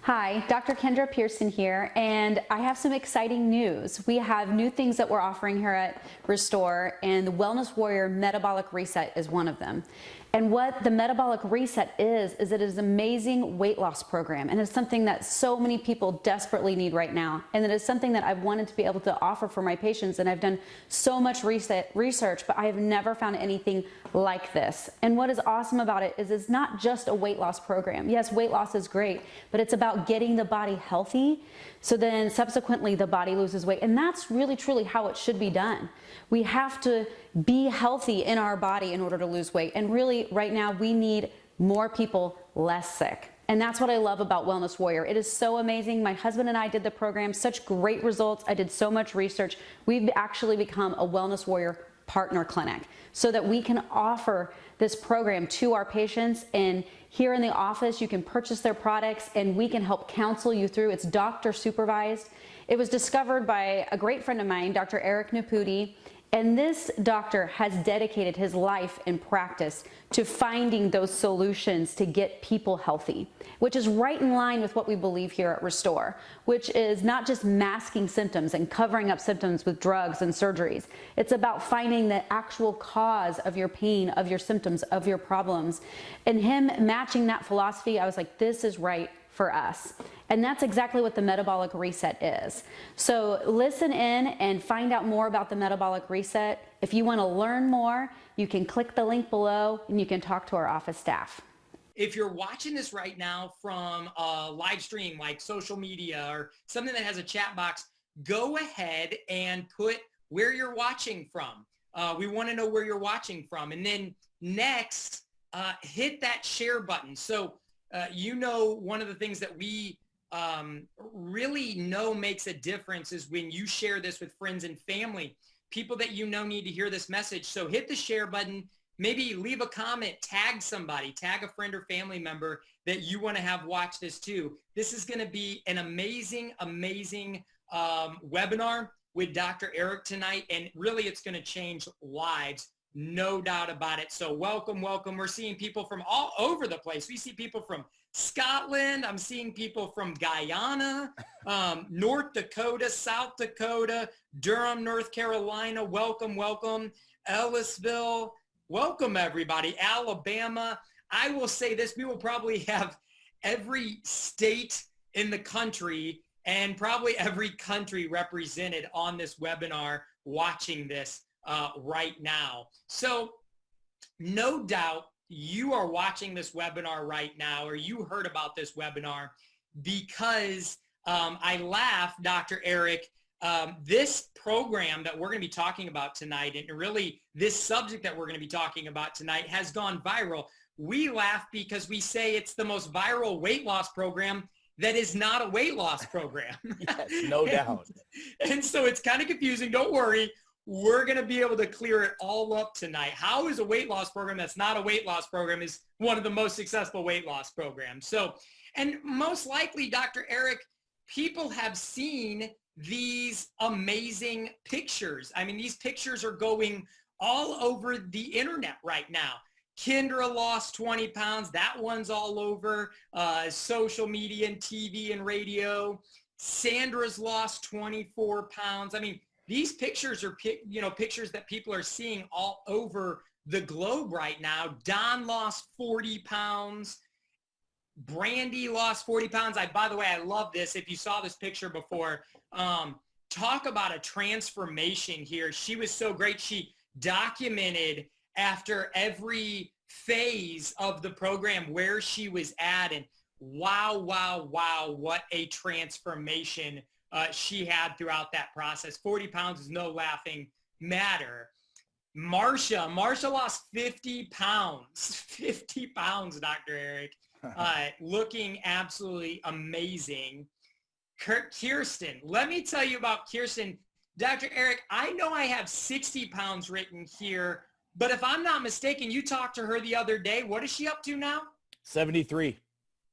Hi, Dr. Kendra Pearson here, and I have some exciting news. We have new things that we're offering here at Restore, and the Wellness Warrior Metabolic Reset is one of them. And what the Metabolic Reset is it is an amazing weight loss program, and it's something that so many people desperately need right now. And it is something that I've wanted to be able to offer for my patients, and I've done so much research, but I have never found anything like this. And what is awesome about it is it's not just a weight loss program. Yes, weight loss is great, but it's about getting the body healthy, so then subsequently the body loses weight. And that's really truly how it should be done. We have to be healthy in our body in order to lose weight. And really right now we need more people less sick. And that's what I love about Wellness Warrior. It is so amazing. My husband and I did the program, such great results. I did so much research. We've actually become a Wellness Warrior partner clinic so that we can offer this program to our patients. And here in the office, you can purchase their products and we can help counsel you through. It's doctor supervised. It was discovered by a great friend of mine, Dr. Eric Naputi. And this doctor has dedicated his life and practice to finding those solutions to get people healthy, which is right in line with what we believe here at Restore, which is not just masking symptoms and covering up symptoms with drugs and surgeries. It's about finding the actual cause of your pain, of your symptoms, of your problems. And him matching that philosophy, I was like, this is right for us. And that's exactly what the Metabolic Reset is. So listen in and find out more about the Metabolic Reset. If you want to learn more, you can click the link below and you can talk to our office staff. If you're watching this right now from a live stream like social media or something that has a chat box, go ahead and put where you're watching from. We want to know where you're watching from. And then next, hit that share button. So one of the things that we really know makes a difference is when you share this with friends and family. People that you know need to hear this message. So hit the share button, maybe leave a comment, tag somebody, tag a friend or family member that you want to have watch this too. This is going to be an amazing webinar with Dr. Eric tonight, and really it's going to change lives. No doubt about it. So welcome. We're seeing people from all over the place. We see people from Scotland. I'm seeing people from Guyana, North Dakota, South Dakota, Durham, North Carolina. Welcome. Ellisville. Welcome, everybody. Alabama. I will say this, we will probably have every state in the country and probably every country represented on this webinar watching this right now. So no doubt you are watching this webinar right now, or you heard about this webinar because I laugh, Dr. Eric, this program that we're going to be talking about tonight, and really this subject that we're going to be talking about tonight, has gone viral. We laugh because we say it's the most viral weight loss program that is not a weight loss program. Yes, no doubt. And so it's kind of confusing. Don't worry. We're going to be able to clear it all up tonight. How is a weight loss program that's not a weight loss program is one of the most successful weight loss programs? So, and most likely, Dr. Eric, people have seen these amazing pictures. I mean, these pictures are going all over the internet right now. Kendra lost 20 pounds. That one's all over social media and TV and radio. Sandra's lost 24 pounds. I mean, these pictures are, pictures that people are seeing all over the globe right now. Don lost 40 pounds. Brandy lost 40 pounds. By the way, I love this. If you saw this picture before, talk about a transformation here. She was so great. She documented after every phase of the program where she was at, and wow, what a transformation she had throughout that process. 40 pounds is no laughing matter. Marsha lost 50 pounds. 50 pounds, Dr. Eric. Looking absolutely amazing. Kirsten, let me tell you about Kirsten. Dr. Eric, I know I have 60 pounds written here, but if I'm not mistaken, you talked to her the other day. What is she up to now? 73.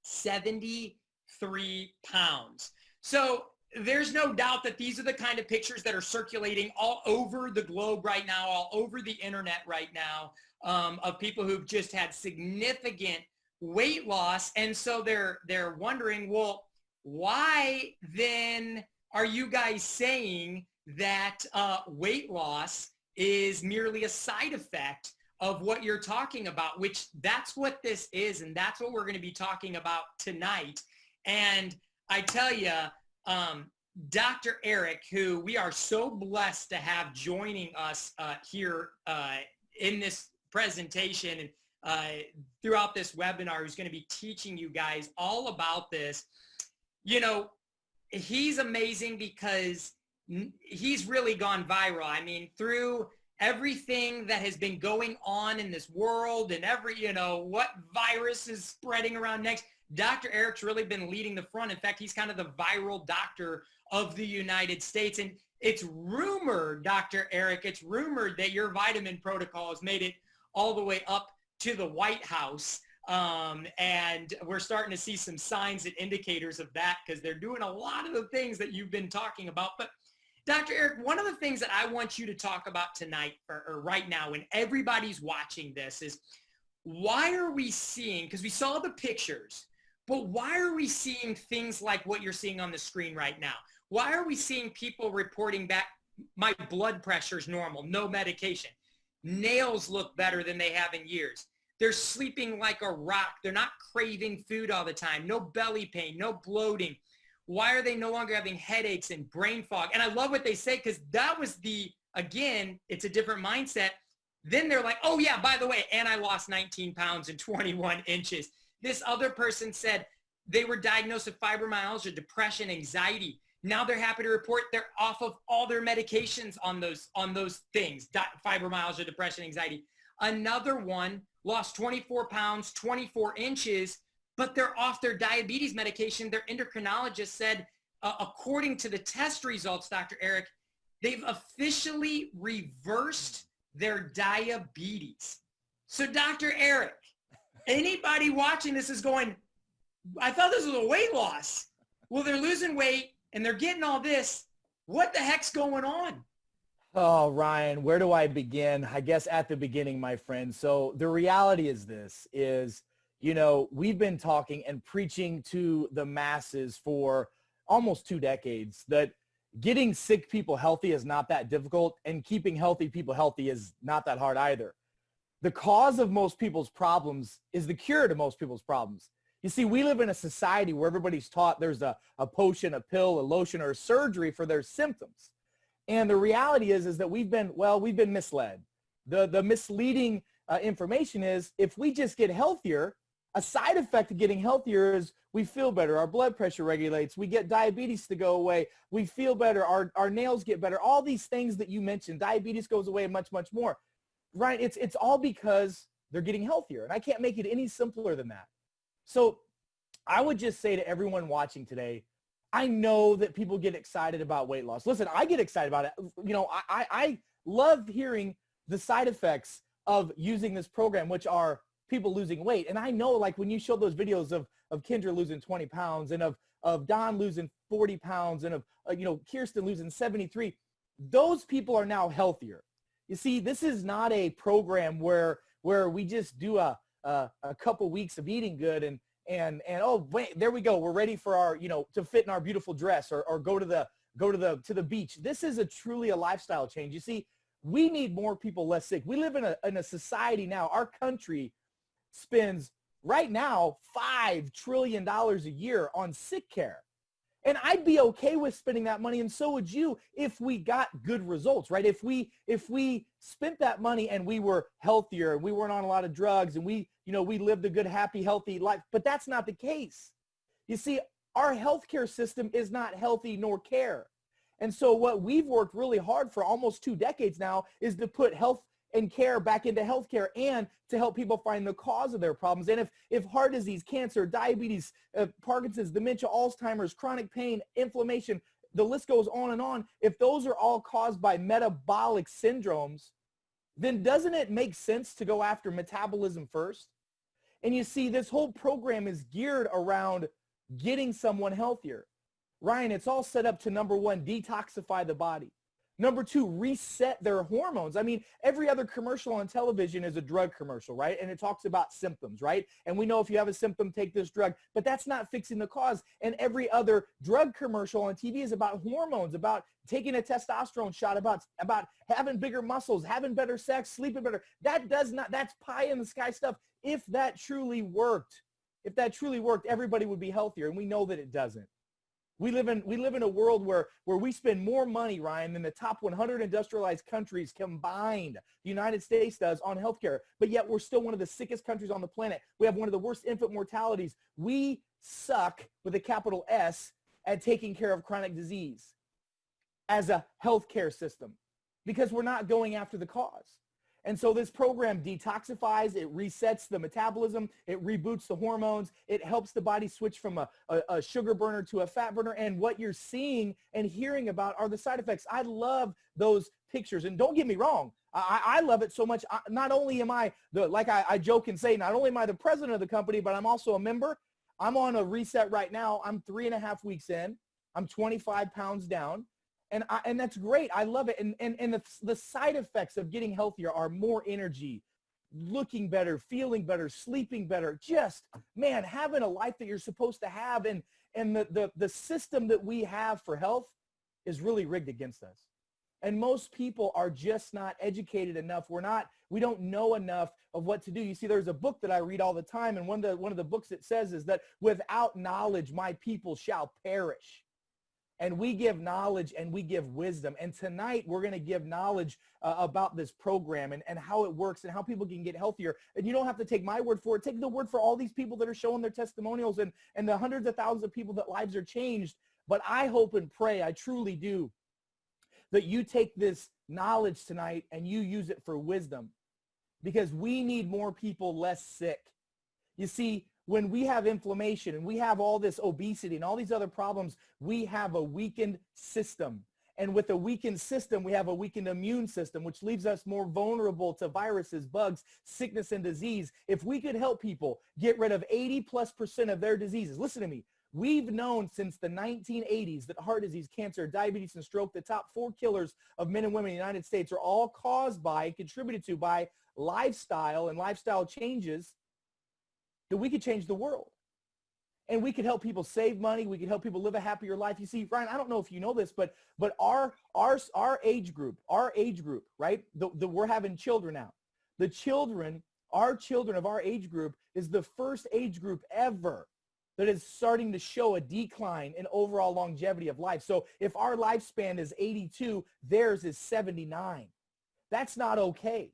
73 pounds. So there's no doubt that these are the kind of pictures that are circulating all over the globe right now, all over the internet right now, of people who've just had significant weight loss. And so they're wondering, well, why then are you guys saying that weight loss is merely a side effect of what you're talking about, which that's what this is, and that's what we're going to be talking about tonight. And I tell you, Dr. Eric, who we are so blessed to have joining us here in this presentation and throughout this webinar, who's going to be teaching you guys all about this. You know, he's amazing because he's really gone viral. I mean, through everything that has been going on in this world and what virus is spreading around next, Dr. Eric's really been leading the front. In fact, he's kind of the viral doctor of the United States. And it's rumored, Dr. Eric, it's rumored that your vitamin protocol has made it all the way up to the White House. And we're starting to see some signs and indicators of that because they're doing a lot of the things that you've been talking about. But Dr. Eric, one of the things that I want you to talk about tonight or right now when everybody's watching this is, why are we seeing, because we saw the pictures, but why are we seeing things like what you're seeing on the screen right now? Why are we seeing people reporting back, my blood pressure is normal, no medication? Nails look better than they have in years. They're sleeping like a rock. They're not craving food all the time. No belly pain, no bloating. Why are they no longer having headaches and brain fog? And I love what they say because that was again, it's a different mindset. Then they're like, oh yeah, by the way, and I lost 19 pounds and 21 inches. This other person said they were diagnosed with fibromyalgia, depression, anxiety. Now they're happy to report they're off of all their medications on those things, fibromyalgia, depression, anxiety. Another one lost 24 pounds, 24 inches, but they're off their diabetes medication. Their endocrinologist said, according to the test results, Dr. Eric, they've officially reversed their diabetes. So Dr. Eric, anybody watching this is going, I thought this was a weight loss. Well, they're losing weight and they're getting all this. What the heck's going on? Oh, Ryan, where do I begin? I guess at the beginning, my friend. So the reality is this is, we've been talking and preaching to the masses for almost 2 decades that getting sick people healthy is not that difficult and keeping healthy people healthy is not that hard either. The cause of most people's problems is the cure to most people's problems. You see, we live in a society where everybody's taught there's a potion, a pill, a lotion, or a surgery for their symptoms. And the reality is that we've been misled. The misleading information is if we just get healthier, a side effect of getting healthier is we feel better. Our blood pressure regulates. We get diabetes to go away. We feel better. Our nails get better. All these things that you mentioned, diabetes goes away and much, much more. Right? It's all because they're getting healthier. And I can't make it any simpler than that. So I would just say to everyone watching today, I know that people get excited about weight loss. Listen, I get excited about it. I love hearing the side effects of using this program, which are people losing weight. And I know, like, when you show those videos of Kendra losing 20 pounds and of Don losing 40 pounds and of, Kirsten losing 73, those people are now healthier. You see, this is not a program where we just do a couple weeks of eating good and oh wait, there we go, we're ready for our to fit in our beautiful dress or go to the beach. This is truly a lifestyle change. You see, we need more people less sick. We live in a society now. Our country spends right now $5 trillion a year on sick care. And I'd be okay with spending that money, and so would you, if we got good results, right? If we spent that money and we were healthier and we weren't on a lot of drugs and we lived a good, happy, healthy life. But that's not the case. You see, our healthcare system is not healthy nor care. And so what we've worked really hard for almost 2 decades now is to put health and care back into healthcare and to help people find the cause of their problems. And if heart disease, cancer, diabetes, Parkinson's, dementia, Alzheimer's, chronic pain, inflammation, the list goes on and on. If those are all caused by metabolic syndromes, then doesn't it make sense to go after metabolism first? And you see, this whole program is geared around getting someone healthier. Ryan, it's all set up to, number one, detoxify the body. Number two, reset their hormones. I mean, every other commercial on television is a drug commercial, right? And it talks about symptoms, right? And we know if you have a symptom, take this drug, but that's not fixing the cause. And every other drug commercial on TV is about hormones, about taking a testosterone shot, about having bigger muscles, having better sex, sleeping better. That's pie in the sky stuff. If that truly worked, everybody would be healthier. And we know that it doesn't. We live in a world where we spend more money, Ryan, than the top 100 industrialized countries combined. The United States does on healthcare, but yet we're still one of the sickest countries on the planet. We have one of the worst infant mortalities. We suck, with a capital S, at taking care of chronic disease as a healthcare system because we're not going after the cause. And so this program detoxifies, it resets the metabolism, it reboots the hormones, it helps the body switch from a sugar burner to a fat burner. And what you're seeing and hearing about are the side effects. I love those pictures. And don't get me wrong, I love it so much. Not only am I, I joke and say, not only am I the president of the company, but I'm also a member. I'm on a reset right now. I'm 3.5 weeks in. I'm 25 pounds down. And that's great. I love it. And the side effects of getting healthier are more energy, looking better, feeling better, sleeping better. Just, man, having a life that you're supposed to have. And the system that we have for health is really rigged against us. And most people are just not educated enough. We don't know enough of what to do. You see, there's a book that I read all the time. And one of the books it says is that without knowledge, my people shall perish. And we give knowledge and we give wisdom. And tonight we're going to give knowledge about this program and how it works and how people can get healthier. And you don't have to take my word for it. Take the word for all these people that are showing their testimonials and the hundreds of thousands of people that lives are changed. But I hope and pray, I truly do, that you take this knowledge tonight and you use it for wisdom, because we need more people less sick. You see, when we have inflammation and we have all this obesity and all these other problems, we have a weakened system. And with a weakened system, we have a weakened immune system, which leaves us more vulnerable to viruses, bugs, sickness, and disease. If we could help people get rid of 80+% of their diseases, listen to me, we've known since the 1980s that heart disease, cancer, diabetes, and stroke, the top 4 killers of men and women in the United States, are all caused by, contributed to by lifestyle and lifestyle changes. That we could change the world. And we could help people save money. We could help people live a happier life. You see, Ryan, I don't know if you know this, but our age group, right? We're having children now. Our children of our age group is the first age group ever that is starting to show a decline in overall longevity of life. So if our lifespan is 82, theirs is 79. That's not okay.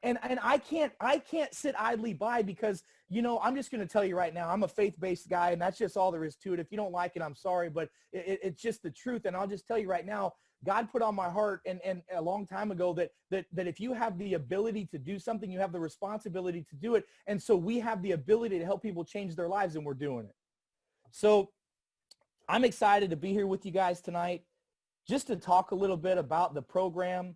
And I can't sit idly by because, you know, I'm just going to tell you right now, I'm a faith-based guy, and that's just all there is to it. If you don't like it, I'm sorry, but it's just the truth. And I'll just tell you right now, God put on my heart and a long time ago that if you have the ability to do something, you have the responsibility to do it. And so we have the ability to help people change their lives, and we're doing it. So I'm excited to be here with you guys tonight, just to talk a little bit about the program,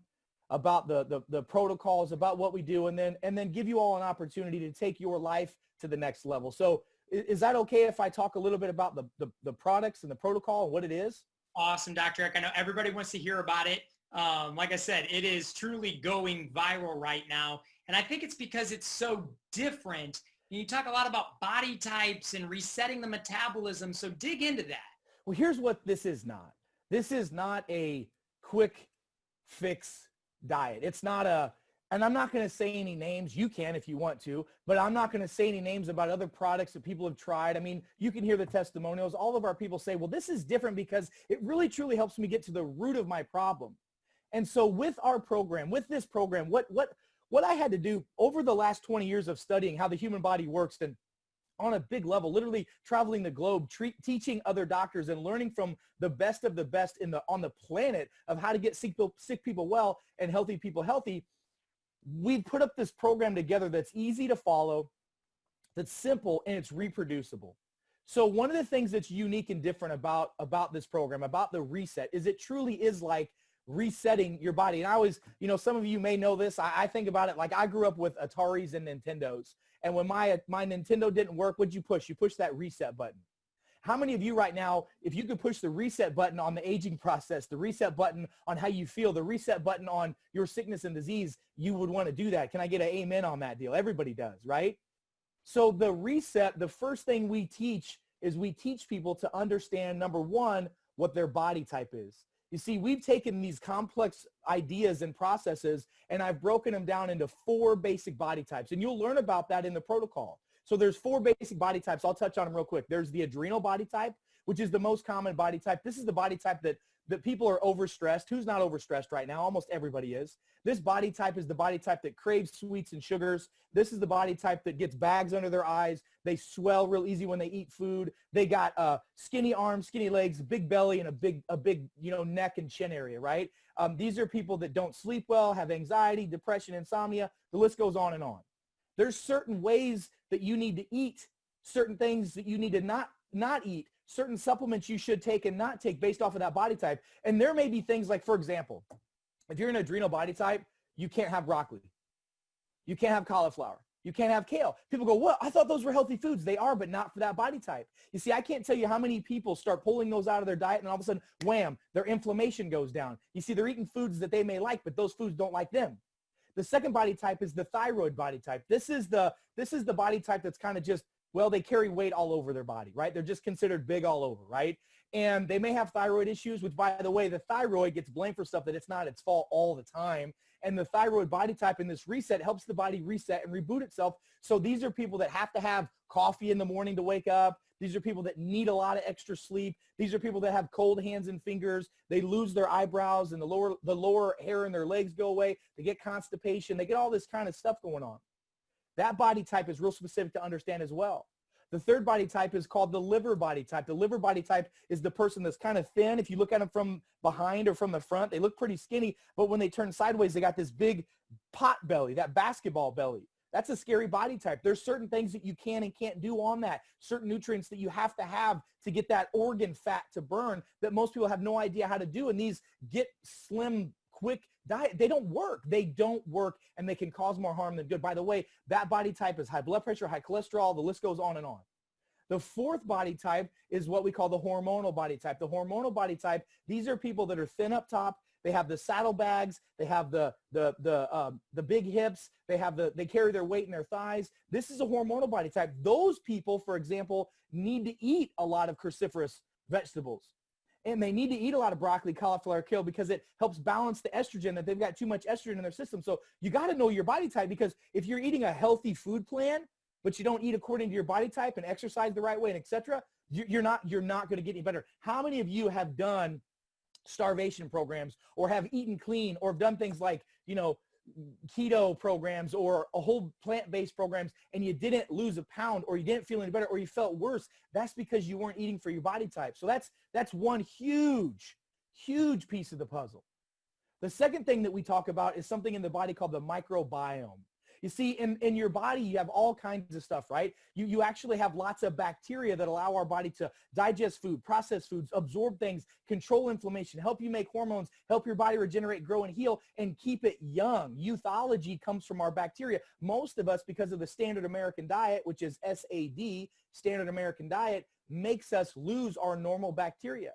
about the protocols, about what we do, and then give you all an opportunity to take your life to the next level. So is that okay if I talk a little bit about the products and the protocol and what it is? Awesome, Dr. Eric. I know everybody wants to hear about it. Like I said, it is truly going viral right now. And I think it's because it's so different. You talk a lot about body types and resetting the metabolism. So dig into that. Well, here's what this is not. This is not a quick fix diet. It's not and I'm not going to say any names. You can if you want to, but I'm not going to say any names about other products that people have tried. I mean, you can hear the testimonials. All of our people say, well, this is different because it really truly helps me get to the root of my problem. And so with our program, with this program, what I had to do over the last 20 years of studying how the human body works, and on a big level, literally traveling the globe, teaching other doctors and learning from the best of the best on the planet of how to get sick people well and healthy people healthy. We put up this program together that's easy to follow, that's simple, and it's reproducible. So one of the things that's unique and different about this program, about the reset, is it truly is like resetting your body. And I always, you know, some of you may know this. I think about it like I grew up with Ataris and Nintendos. And when my Nintendo didn't work, what'd you push? You push that reset button. How many of you right now, if you could push the reset button on the aging process, the reset button on how you feel, the reset button on your sickness and disease, you would want to do that? Can I get an amen on that deal? Everybody does, right? So the reset, the first thing we teach is we teach people to understand, number one, what their body type is. You see, we've taken these complex ideas and processes, and I've broken them down into 4 basic body types. And you'll learn about that in the protocol. So there's 4 basic body types. I'll touch on them real quick. There's the adrenal body type, which is the most common body type. This is the body type that people are overstressed. Who's not overstressed right now? Almost everybody is. This body type is the body type that craves sweets and sugars. This is the body type that gets bags under their eyes. They swell real easy when they eat food. They got skinny arms, skinny legs, big belly, and a big neck and chin area, right? These are people that don't sleep well, have anxiety, depression, insomnia. The list goes on and on. There's certain ways that you need to eat, certain things that you need to not eat, certain supplements you should take and not take based off of that body type. And there may be things like, for example, if you're an adrenal body type, you can't have broccoli. You can't have cauliflower. You can't have kale. People go, what? I thought those were healthy foods. They are, but not for that body type. You see, I can't tell you how many people start pulling those out of their diet and all of a sudden, wham, their inflammation goes down. You see, they're eating foods that they may like, but those foods don't like them. The second body type is the thyroid body type. This is the body type that's kind of just, well, they carry weight all over their body, right? They're just considered big all over, right? And they may have thyroid issues, which, by the way, the thyroid gets blamed for stuff that it's not its fault all the time. And the thyroid body type in this reset helps the body reset and reboot itself. So these are people that have to have coffee in the morning to wake up. These are people that need a lot of extra sleep. These are people that have cold hands and fingers. They lose their eyebrows and the lower hair in their legs go away. They get constipation. They get all this kind of stuff going on. That body type is real specific to understand as well. The third body type is called the liver body type. The liver body type is the person that's kind of thin. If you look at them from behind or from the front, they look pretty skinny, but when they turn sideways, they got this big pot belly, that basketball belly. That's a scary body type. There's certain things that you can and can't do on that, certain nutrients that you have to get that organ fat to burn that most people have no idea how to do. And these get slim, quick diet, they don't work. They don't work, and they can cause more harm than good. By the way, that body type is high blood pressure, high cholesterol. The list goes on and on. The fourth body type is what we call the hormonal body type. The hormonal body type, these are people that are thin up top. They have the saddlebags. They have the big hips. They carry their weight in their thighs. This is a hormonal body type. Those people, for example, need to eat a lot of cruciferous vegetables. And they need to eat a lot of broccoli, cauliflower, kale, because it helps balance the estrogen, that they've got too much estrogen in their system. So you got to know your body type, because if you're eating a healthy food plan, but you don't eat according to your body type and exercise the right way and et cetera, you're not going to get any better. How many of you have done starvation programs or have eaten clean or have done things like, keto programs or a whole plant-based programs, and you didn't lose a pound or you didn't feel any better or you felt worse? That's because you weren't eating for your body type. So that's one huge piece of the puzzle. The second thing that we talk about is something in the body called the microbiome. You see, in your body, you have all kinds of stuff, right? You actually have lots of bacteria that allow our body to digest food, process foods, absorb things, control inflammation, help you make hormones, help your body regenerate, grow, and heal, and keep it young. Youthology comes from our bacteria. Most of us, because of the standard American diet, which is SAD, standard American diet, makes us lose our normal bacteria.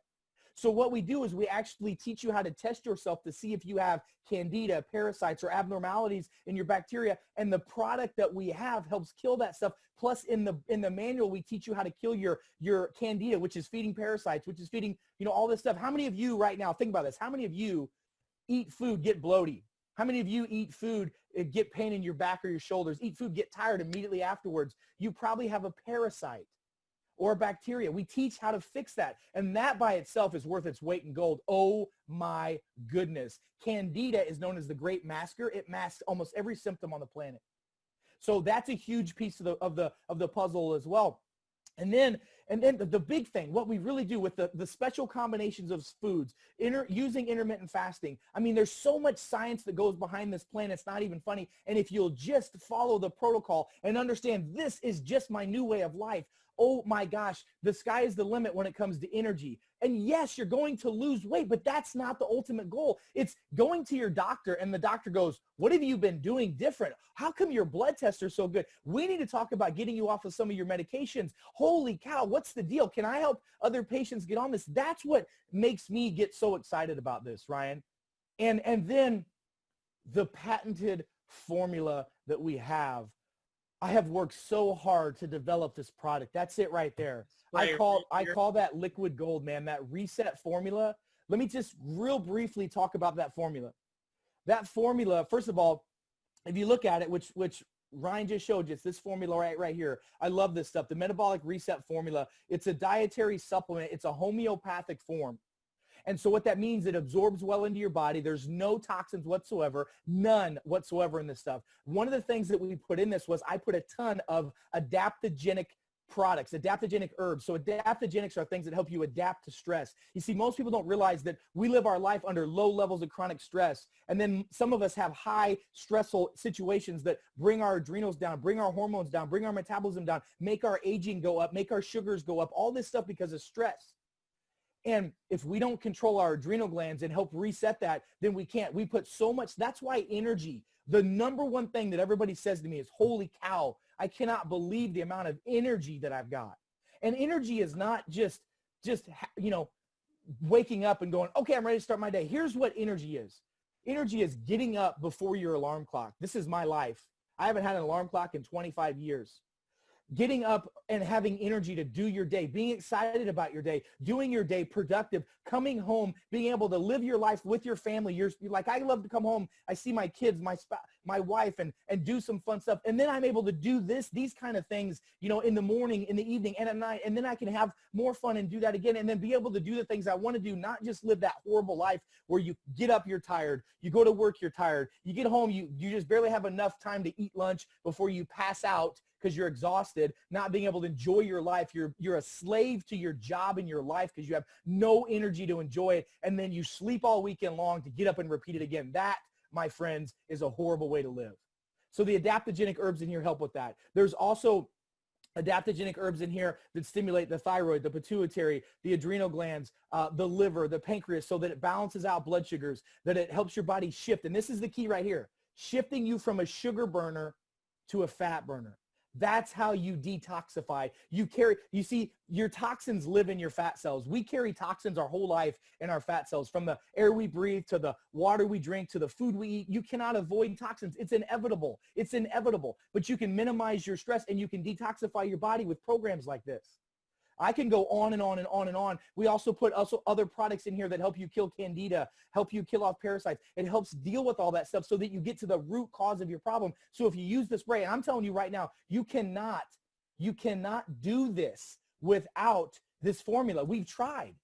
So what we do is we actually teach you how to test yourself to see if you have candida, parasites, or abnormalities in your bacteria. And the product that we have helps kill that stuff. Plus in the manual, we teach you how to kill your candida, which is feeding parasites, which is feeding, all this stuff. How many of you right now, think about this, how many of you eat food, get bloated? How many of you eat food, get pain in your back or your shoulders, eat food, get tired immediately afterwards? You probably have a parasite or bacteria. We teach how to fix that. And that by itself is worth its weight in gold. Oh my goodness. Candida is known as the great masker. It masks almost every symptom on the planet. So that's a huge piece of the puzzle as well. And then the big thing, what we really do with the special combinations of foods, using intermittent fasting. I mean, there's so much science that goes behind this plan. It's not even funny. And if you'll just follow the protocol and understand this is just my new way of life, oh my gosh, the sky is the limit when it comes to energy. And yes, you're going to lose weight, but that's not the ultimate goal. It's going to your doctor and the doctor goes, what have you been doing different? How come your blood tests are so good? We need to talk about getting you off of some of your medications. Holy cow, what's the deal? Can I help other patients get on this? That's what makes me get so excited about this, Ryan. And then the patented formula that we have. I have worked so hard to develop this product. That's it right there. I call that liquid gold, man, that reset formula. Let me just real briefly talk about that formula. That formula, first of all, if you look at it, which Ryan just showed you, it's this formula right here. I love this stuff. The metabolic reset formula. It's a dietary supplement. It's a homeopathic form. And so what that means, it absorbs well into your body. There's no toxins whatsoever, none whatsoever in this stuff. One of the things that we put in this was I put a ton of adaptogenic products, adaptogenic herbs. So adaptogenics are things that help you adapt to stress. You see, most people don't realize that we live our life under low levels of chronic stress. And then some of us have high stressful situations that bring our adrenals down, bring our hormones down, bring our metabolism down, make our aging go up, make our sugars go up, all this stuff because of stress. And if we don't control our adrenal glands and help reset that, then we can't. We put so much. That's why energy, the number one thing that everybody says to me is, holy cow, I cannot believe the amount of energy that I've got. And energy is not just waking up and going, okay, I'm ready to start my day. Here's what energy is. Energy is getting up before your alarm clock. This is my life. I haven't had an alarm clock in 25 years. Getting up and having energy to do your day, being excited about your day, doing your day productive, coming home, being able to live your life with your family. You're like, I love to come home. I see my kids, my spouse, my wife, and do some fun stuff. And then I'm able to do these kind of things, in the morning, in the evening, and at night. And then I can have more fun and do that again. And then be able to do the things I want to do, not just live that horrible life where you get up, you're tired. You go to work, you're tired. You get home, you just barely have enough time to eat lunch before you pass out because you're exhausted, not being able to enjoy your life. You're a slave to your job in your life because you have no energy to enjoy it. And then you sleep all weekend long to get up and repeat it again. That, my friends, is a horrible way to live. So the adaptogenic herbs in here help with that. There's also adaptogenic herbs in here that stimulate the thyroid, the pituitary, the adrenal glands, the liver, the pancreas, so that it balances out blood sugars, that it helps your body shift. And this is the key right here, shifting you from a sugar burner to a fat burner. That's how you detoxify. You see, your toxins live in your fat cells. We carry toxins our whole life in our fat cells, from the air we breathe to the water we drink to the food we eat. You cannot avoid toxins. It's inevitable. It's inevitable. But you can minimize your stress and you can detoxify your body with programs like this. I can go on and on and on and on. We also put other products in here that help you kill candida, help you kill off parasites. It helps deal with all that stuff so that you get to the root cause of your problem. So if you use the spray, and I'm telling you right now, you cannot do this without this formula. We've tried.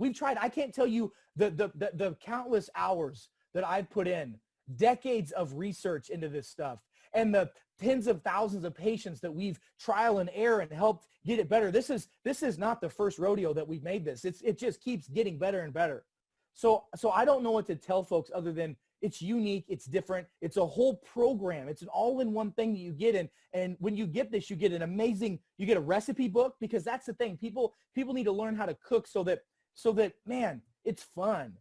I can't tell you the countless hours that I've put in, decades of research into this stuff, and the tens of thousands of patients that we've trial and error and helped get it better. This is not the first rodeo that we've made this. It just keeps getting better and better. So I don't know what to tell folks other than it's unique, it's different, it's a whole program. It's an all-in-one thing that you get. And when you get this, you get you get a recipe book, because that's the thing. People need to learn how to cook so that, man, it's fun.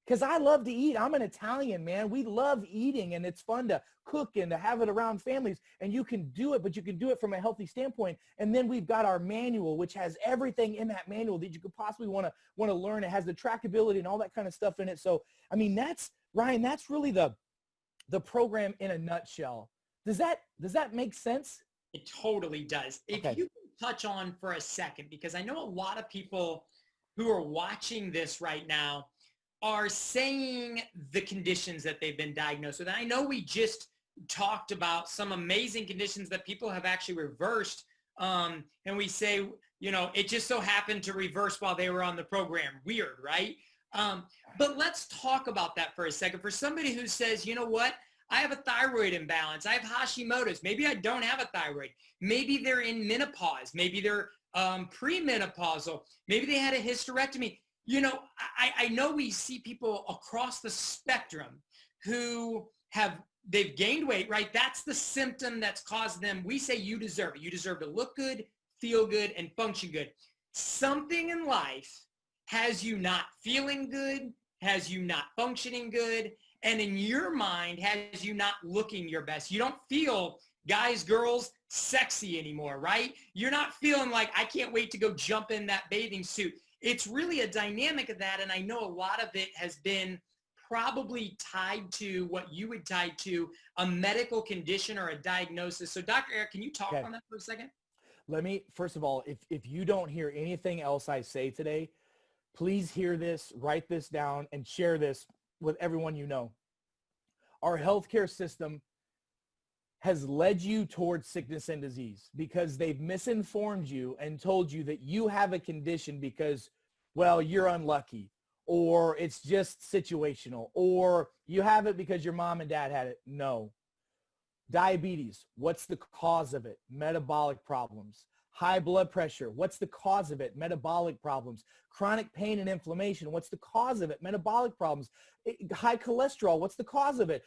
Because I love to eat. I'm an Italian, man. We love eating, and it's fun to cook and to have it around families. And you can do it, but you can do it from a healthy standpoint. And then we've got our manual, which has everything in that manual that you could possibly want to learn. It has the trackability and all that kind of stuff in it. So, I mean, that's really the program in a nutshell. Does that make sense? It totally does. Okay. If you can touch on for a second, because I know a lot of people who are watching this right now are saying the conditions that they've been diagnosed with. And I know we just talked about some amazing conditions that people have actually reversed. And we say, it just so happened to reverse while they were on the program. Weird, right? But let's talk about that for a second. For somebody who says, you know what? I have a thyroid imbalance. I have Hashimoto's. Maybe I don't have a thyroid. Maybe they're in menopause. Maybe they're premenopausal. Maybe they had a hysterectomy. I know we see people across the spectrum who they've gained weight, right? That's the symptom that's caused them. We say you deserve it. You deserve to look good, feel good, and function good. Something in life has you not feeling good, has you not functioning good, and in your mind has you not looking your best. You don't feel, guys, girls, sexy anymore, right? You're not feeling like, I can't wait to go jump in that bathing suit. It's really a dynamic of that, and I know a lot of it has been probably tied to what you would tie to a medical condition or a diagnosis. So Dr. Eric, can you talk on that for a second? Let me, first of all, if you don't hear anything else I say today, please hear this, write this down, and share this with everyone you know. Our healthcare system has led you towards sickness and disease because they've misinformed you and told you that you have a condition because, well, you're unlucky, or it's just situational, or you have it because your mom and dad had it. No. Diabetes, what's the cause of it? Metabolic problems. High blood pressure, what's the cause of it? Metabolic problems. Chronic pain and inflammation, what's the cause of it? Metabolic problems. High cholesterol, what's the cause of it?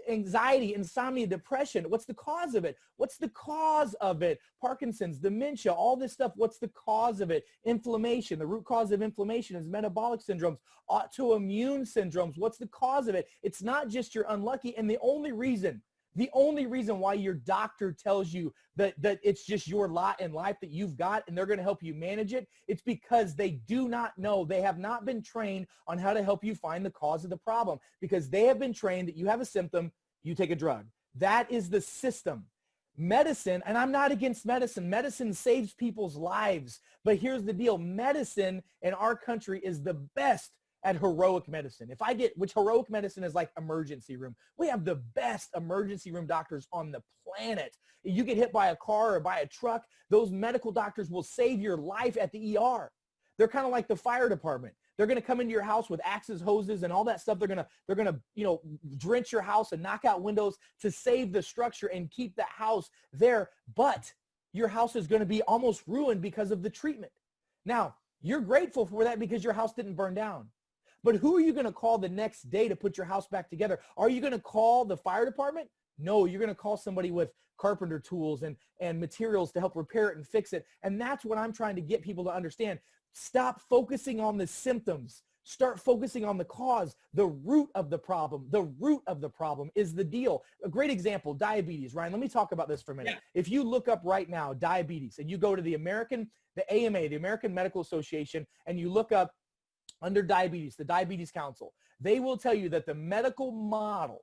Anxiety, insomnia, depression, what's the cause of it? What's the cause of it? Parkinson's, dementia, all this stuff, what's the cause of it? Inflammation, the root cause of inflammation is metabolic syndromes, autoimmune syndromes, what's the cause of it? It's not just you're unlucky, and the only reason why your doctor tells you that it's just your lot in life that you've got and they're going to help you manage it, it's because they do not know. They have not been trained on how to help you find the cause of the problem, because they have been trained that you have a symptom, you take a drug. That is the system. Medicine, and I'm not against medicine. Medicine saves people's lives. But here's the deal. Medicine in our country is the best at heroic medicine. Which heroic medicine is like emergency room. We have the best emergency room doctors on the planet. You get hit by a car or by a truck, those medical doctors will save your life at the ER. They're kind of like the fire department. They're going to come into your house with axes, hoses, and all that stuff. They're going to, drench your house and knock out windows to save the structure and keep the house there. But your house is going to be almost ruined because of the treatment. Now, you're grateful for that because your house didn't burn down. But who are you going to call the next day to put your house back together? Are you going to call the fire department? No, you're going to call somebody with carpenter tools and materials to help repair it and fix it. And that's what I'm trying to get people to understand. Stop focusing on the symptoms. Start focusing on the cause, the root of the problem. The root of the problem is the deal. A great example, diabetes. Ryan, let me talk about this for a minute. Yeah. If you look up right now, diabetes, and you go to the AMA, the American Medical Association, and you look up under diabetes, the Diabetes Council, they will tell you that the medical model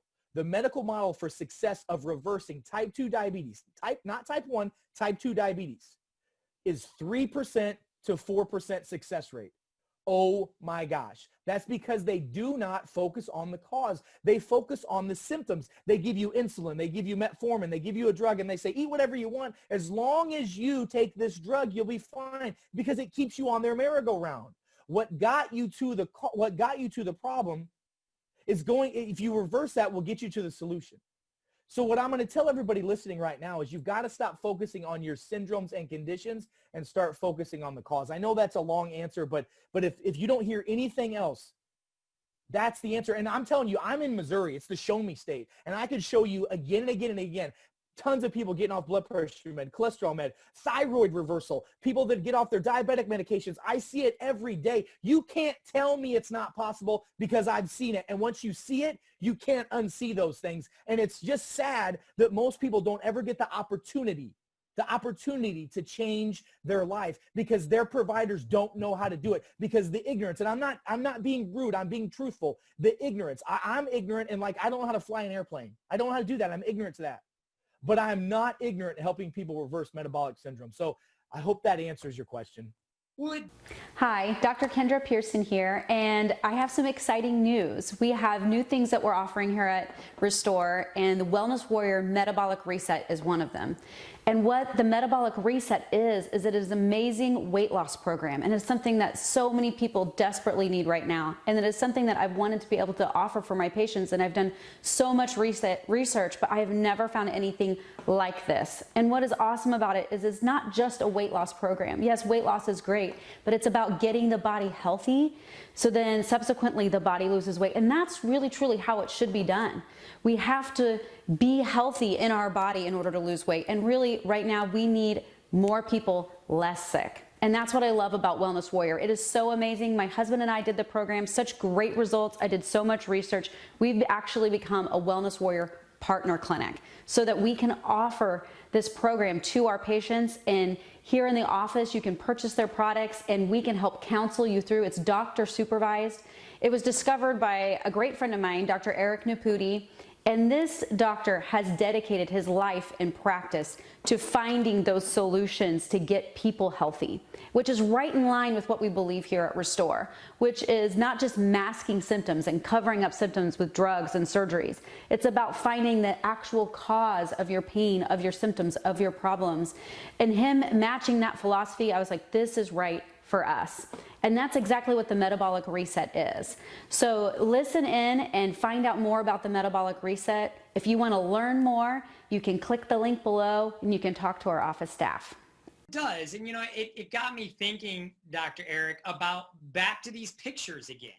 for success of reversing type 2 diabetes, not type 1, type 2 diabetes, is 3% to 4% success rate. Oh my gosh. That's because they do not focus on the cause. They focus on the symptoms. They give you insulin, they give you metformin, they give you a drug, and they say, eat whatever you want. As long as you take this drug, you'll be fine, because it keeps you on their merry-go-round. What got you to the problem is if you reverse that, will get you to the solution. So what I'm going to tell everybody listening right now is you've got to stop focusing on your syndromes and conditions and start focusing on the cause. I know that's a long answer, but if you don't hear anything else, that's the answer. And I'm telling you, I'm in Missouri. It's the show me state. And I could show you again and again and again tons of people getting off blood pressure med, cholesterol med, thyroid reversal, people that get off their diabetic medications. I see it every day. You can't tell me it's not possible because I've seen it. And once you see it, you can't unsee those things. And it's just sad that most people don't ever get the opportunity to change their life because their providers don't know how to do it, because the ignorance, and I'm not being rude, I'm being truthful. The ignorance, I'm ignorant, and I don't know how to fly an airplane. I don't know how to do that. I'm ignorant to that. But I'm not ignorant helping people reverse metabolic syndrome. So I hope that answers your question. Hi, Dr. Kendra Pearson here, and I have some exciting news. We have new things that we're offering here at Restore, and the Wellness Warrior Metabolic Reset is one of them. And what the Metabolic Reset is it is an amazing weight loss program, and it's something that so many people desperately need right now. And it is something that I've wanted to be able to offer for my patients, and I've done so much research, but I have never found anything like this. And what is awesome about it is it's not just a weight loss program. Yes, weight loss is great, but it's about getting the body healthy, so then subsequently the body loses weight. And that's really truly how it should be done. We have to be healthy in our body in order to lose weight. And really right now we need more people less sick. And that's what I love about Wellness Warrior. It is so amazing. My husband and I did the program, such great results. I did so much research. We've actually become a Wellness Warrior partner clinic so that we can offer this program to our patients. And here in the office, you can purchase their products and we can help counsel you through. It's doctor supervised. It was discovered by a great friend of mine, Dr. Eric Naputi. And this doctor has dedicated his life and practice to finding those solutions to get people healthy, which is right in line with what we believe here at Restore, which is not just masking symptoms and covering up symptoms with drugs and surgeries. It's about finding the actual cause of your pain, of your symptoms, of your problems. And him matching that philosophy, I was like, this is right for us. And that's exactly what the metabolic reset is. So listen in and find out more about the metabolic reset. If you want to learn more, you can click the link below and you can talk to our office staff. It does. And it got me thinking, Dr. Eric, about back to these pictures again,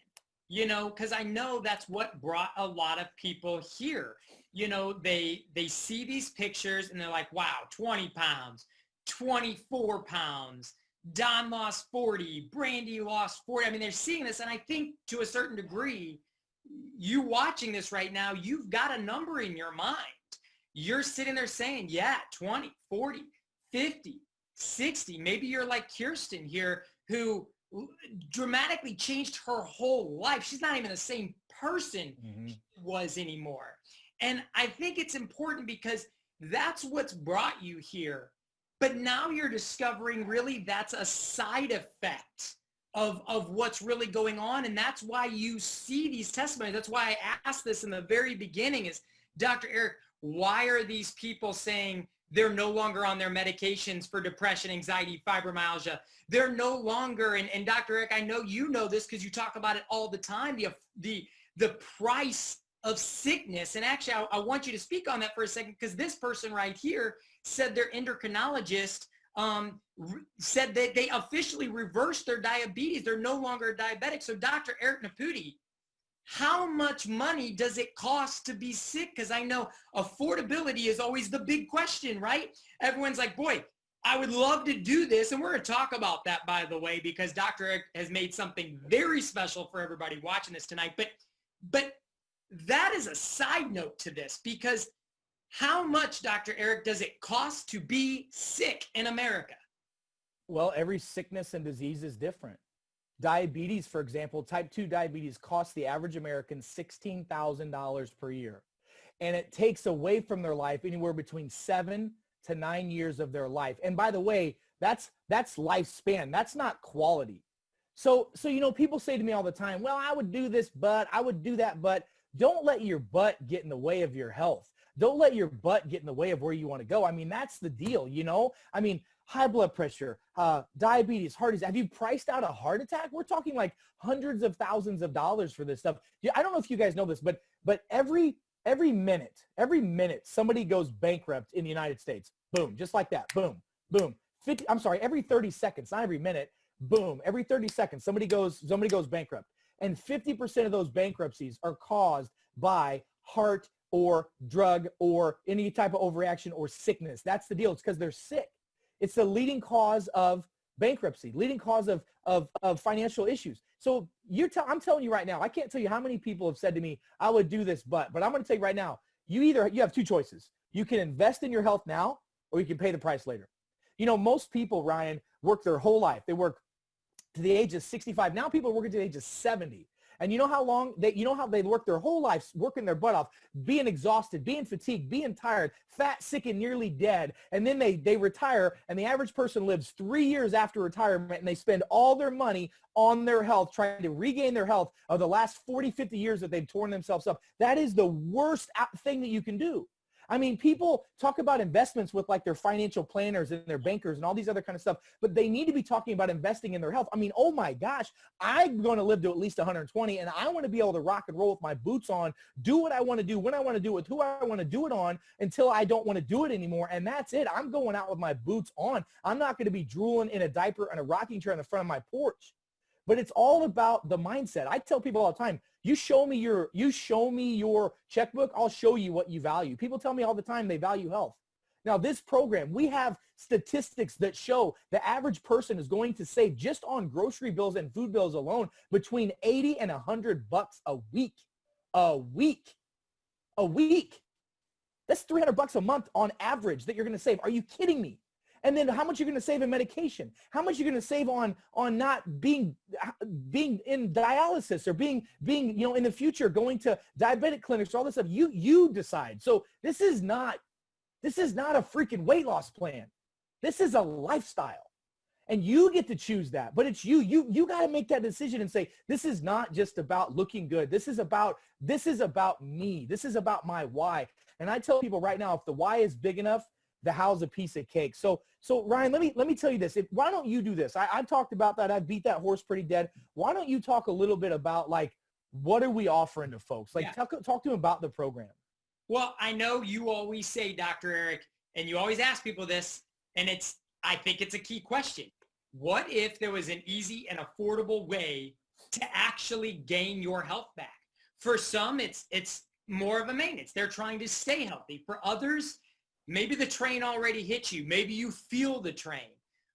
because I know that's what brought a lot of people here. They see these pictures and they're like, wow, 20 pounds, 24 pounds, Don lost 40, Brandy lost 40. I mean, they're seeing this. And I think to a certain degree, you watching this right now, you've got a number in your mind. You're sitting there saying, yeah, 20, 40, 50, 60. Maybe you're like Kirsten here, who dramatically changed her whole life. She's not even the same person she was anymore. And I think it's important because that's what's brought you here. But now you're discovering really that's a side effect of what's really going on. And that's why you see these testimonies. That's why I asked this in the very beginning is, Dr. Eric, why are these people saying they're no longer on their medications for depression, anxiety, fibromyalgia? They're no longer, and Dr. Eric, I know you know this because you talk about it all the time, the price of sickness. And actually, I want you to speak on that for a second, because this person right here said their endocrinologist said that they officially reversed their diabetes. They're no longer diabetic. So Dr. Eric Naputi, how much money does it cost to be sick? Because I know affordability is always the big question, right? Everyone's like, boy, I would love to do this. And we're going to talk about that, by the way, because Dr. Eric has made something very special for everybody watching this tonight. But that is a side note to this, because how much, Dr. Eric, does it cost to be sick in America? Well, every sickness and disease is different. Diabetes, for example, type 2 diabetes costs the average American $16,000 per year. And it takes away from their life anywhere between 7 to 9 years of their life. And by the way, that's lifespan. That's not quality. So people say to me all the time, well, I would do this, but I would do that, but don't let your butt get in the way of your health. Don't let your butt get in the way of where you want to go. I mean, that's the deal, I mean, high blood pressure, diabetes, heart disease. Have you priced out a heart attack? We're talking like hundreds of thousands of dollars for this stuff. I don't know if you guys know this, but every minute somebody goes bankrupt in the United States. Boom, just like that. Boom, boom. Every 30 seconds, not every minute. Boom, every 30 seconds somebody goes bankrupt. And 50% of those bankruptcies are caused by heart or drug or any type of overreaction or sickness. That's the deal. It's because they're sick. It's the leading cause of bankruptcy, leading cause of financial issues. So I'm telling you right now, I can't tell you how many people have said to me, I would do this, but I'm going to tell you right now, you have two choices. You can invest in your health now, or you can pay the price later. Most people, Ryan, work their whole life. They work to the age of 65. Now people are working to the age of 70. And you know how they work their whole lives, working their butt off, being exhausted, being fatigued, being tired, fat, sick, and nearly dead. And then they retire, and the average person lives 3 years after retirement, and they spend all their money on their health, trying to regain their health of the last 40, 50 years that they've torn themselves up. That is the worst thing that you can do. I mean, people talk about investments with like their financial planners and their bankers and all these other kind of stuff, but they need to be talking about investing in their health. I mean, oh my gosh, I'm going to live to at least 120, and I want to be able to rock and roll with my boots on, do what I want to do, when I want to do it, with who I want to do it on, until I don't want to do it anymore. And that's it. I'm going out with my boots on. I'm not going to be drooling in a diaper and a rocking chair in the front of my porch. But it's all about the mindset. I tell people all the time, you show me your checkbook, I'll show you what you value. People tell me all the time they value health. Now, this program, we have statistics that show the average person is going to save just on grocery bills and food bills alone between 80 and $100 a week. A week. A week. That's $300 a month on average that you're going to save. Are you kidding me? And then how much you're going to save in medication? How much you're going to save on not being in dialysis or being in the future going to diabetic clinics or all this stuff. You decide. So this is not a freaking weight loss plan. This is a lifestyle. And you get to choose that, but it's you got to make that decision and say, this is not just about looking good. This is about me. This is about my why. And I tell people right now, if the why is big enough, the how's a piece of cake. So Ryan, let me tell you this. Why don't you do this? I've talked about that. I beat that horse pretty dead. Why don't you talk a little bit about like, what are we offering to folks? Like talk to them about the program. Well, I know you always say, Dr. Eric, and you always ask people this, and I think it's a key question. What if there was an easy and affordable way to actually gain your health back? For some, it's more of a maintenance. They're trying to stay healthy. For others, maybe the train already hit you. Maybe you feel the train.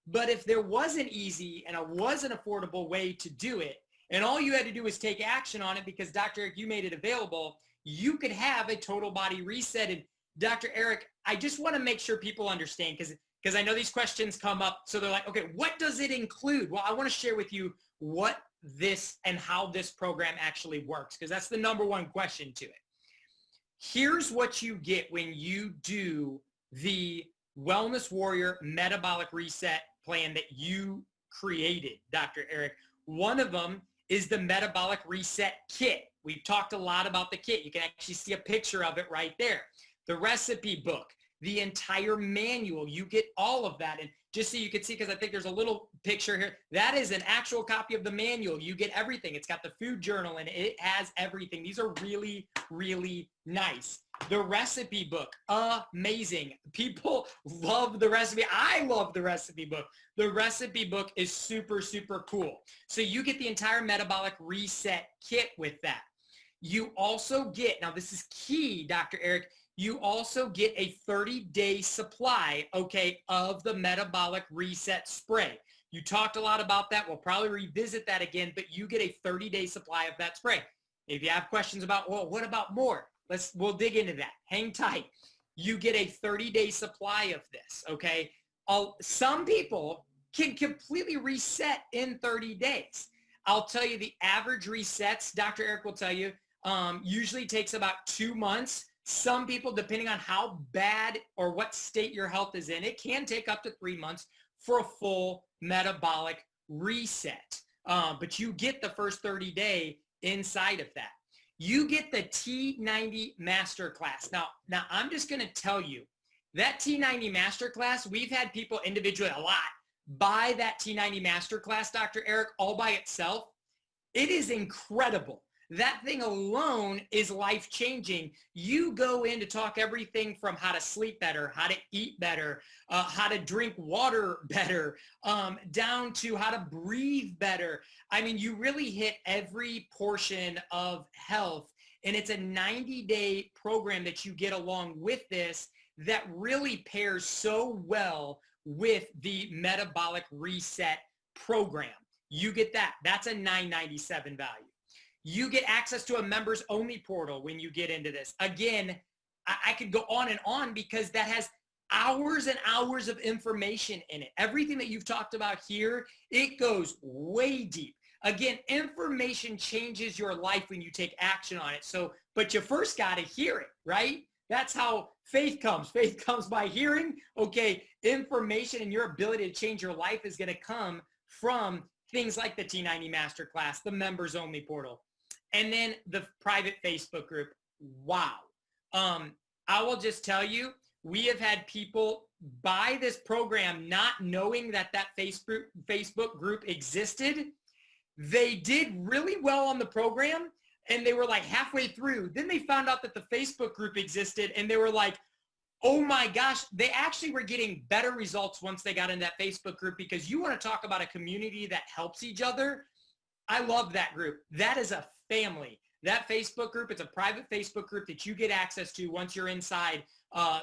But if there was an easy and was an affordable way to do it, and all you had to do was take action on it because, Dr. Eric, you made it available, you could have a total body reset. And Dr. Eric, I just want to make sure people understand because I know these questions come up. So they're like, okay, what does it include? Well, I want to share with you what this and how this program actually works, because that's the number one question to it. Here's what you get when you do the Wellness Warrior Metabolic Reset plan that you created, Dr. Eric. One of them is the Metabolic Reset Kit. We've talked a lot about the kit. You can actually see a picture of it right there. The recipe book, the entire manual, you get all of that. And just so you can see, because I think there's a little picture here, that is an actual copy of the manual. You get everything. It's got the food journal and it has everything. These are really, really nice. The recipe book, amazing. People love the recipe. I love the recipe book. The recipe book is super, super cool. So you get the entire Metabolic Reset Kit with that. You also get, now this is key, Dr. Eric, you also get a 30-day supply, okay, of the Metabolic Reset Spray. You talked a lot about that. We'll probably revisit that again, but you get a 30-day supply of that spray. If you have questions about, well, what about more? We'll dig into that. Hang tight. You get a 30-day supply of this, okay? Some people can completely reset in 30 days. I'll tell you the average resets, Dr. Eric will tell you, usually takes about 2 months. Some people, depending on how bad or what state your health is in, it can take up to 3 months for a full metabolic reset. But you get the first 30-day inside of that. You get the T90 Masterclass. Now I'm just going to tell you, that T90 Masterclass, we've had people individually a lot buy that T90 Masterclass, Dr. Eric, all by itself. It is incredible. That thing alone is life-changing. You go in to talk everything from how to sleep better, how to eat better, how to drink water better, down to how to breathe better. I mean, you really hit every portion of health, and it's a 90-day program that you get along with this that really pairs so well with the Metabolic Reset program. You get that. That's a $997 value. You get access to a members only portal when you get into this. Again, I could go on and on because that has hours and hours of information in it. Everything that you've talked about here, it goes way deep. Again, information changes your life when you take action on it. So, but you first got to hear it, right? That's how faith comes. Faith comes by hearing. Okay, information and your ability to change your life is going to come from things like the T90 Masterclass, the members only portal, and then the private Facebook group. Wow. I will just tell you, we have had people buy this program not knowing that Facebook group existed. They did really well on the program, and they were like halfway through. Then they found out that the Facebook group existed, and they were like, oh my gosh, they actually were getting better results once they got in that Facebook group, because you want to talk about a community that helps each other. I love that group. That is a family. That Facebook group, it's a private Facebook group that you get access to once you're inside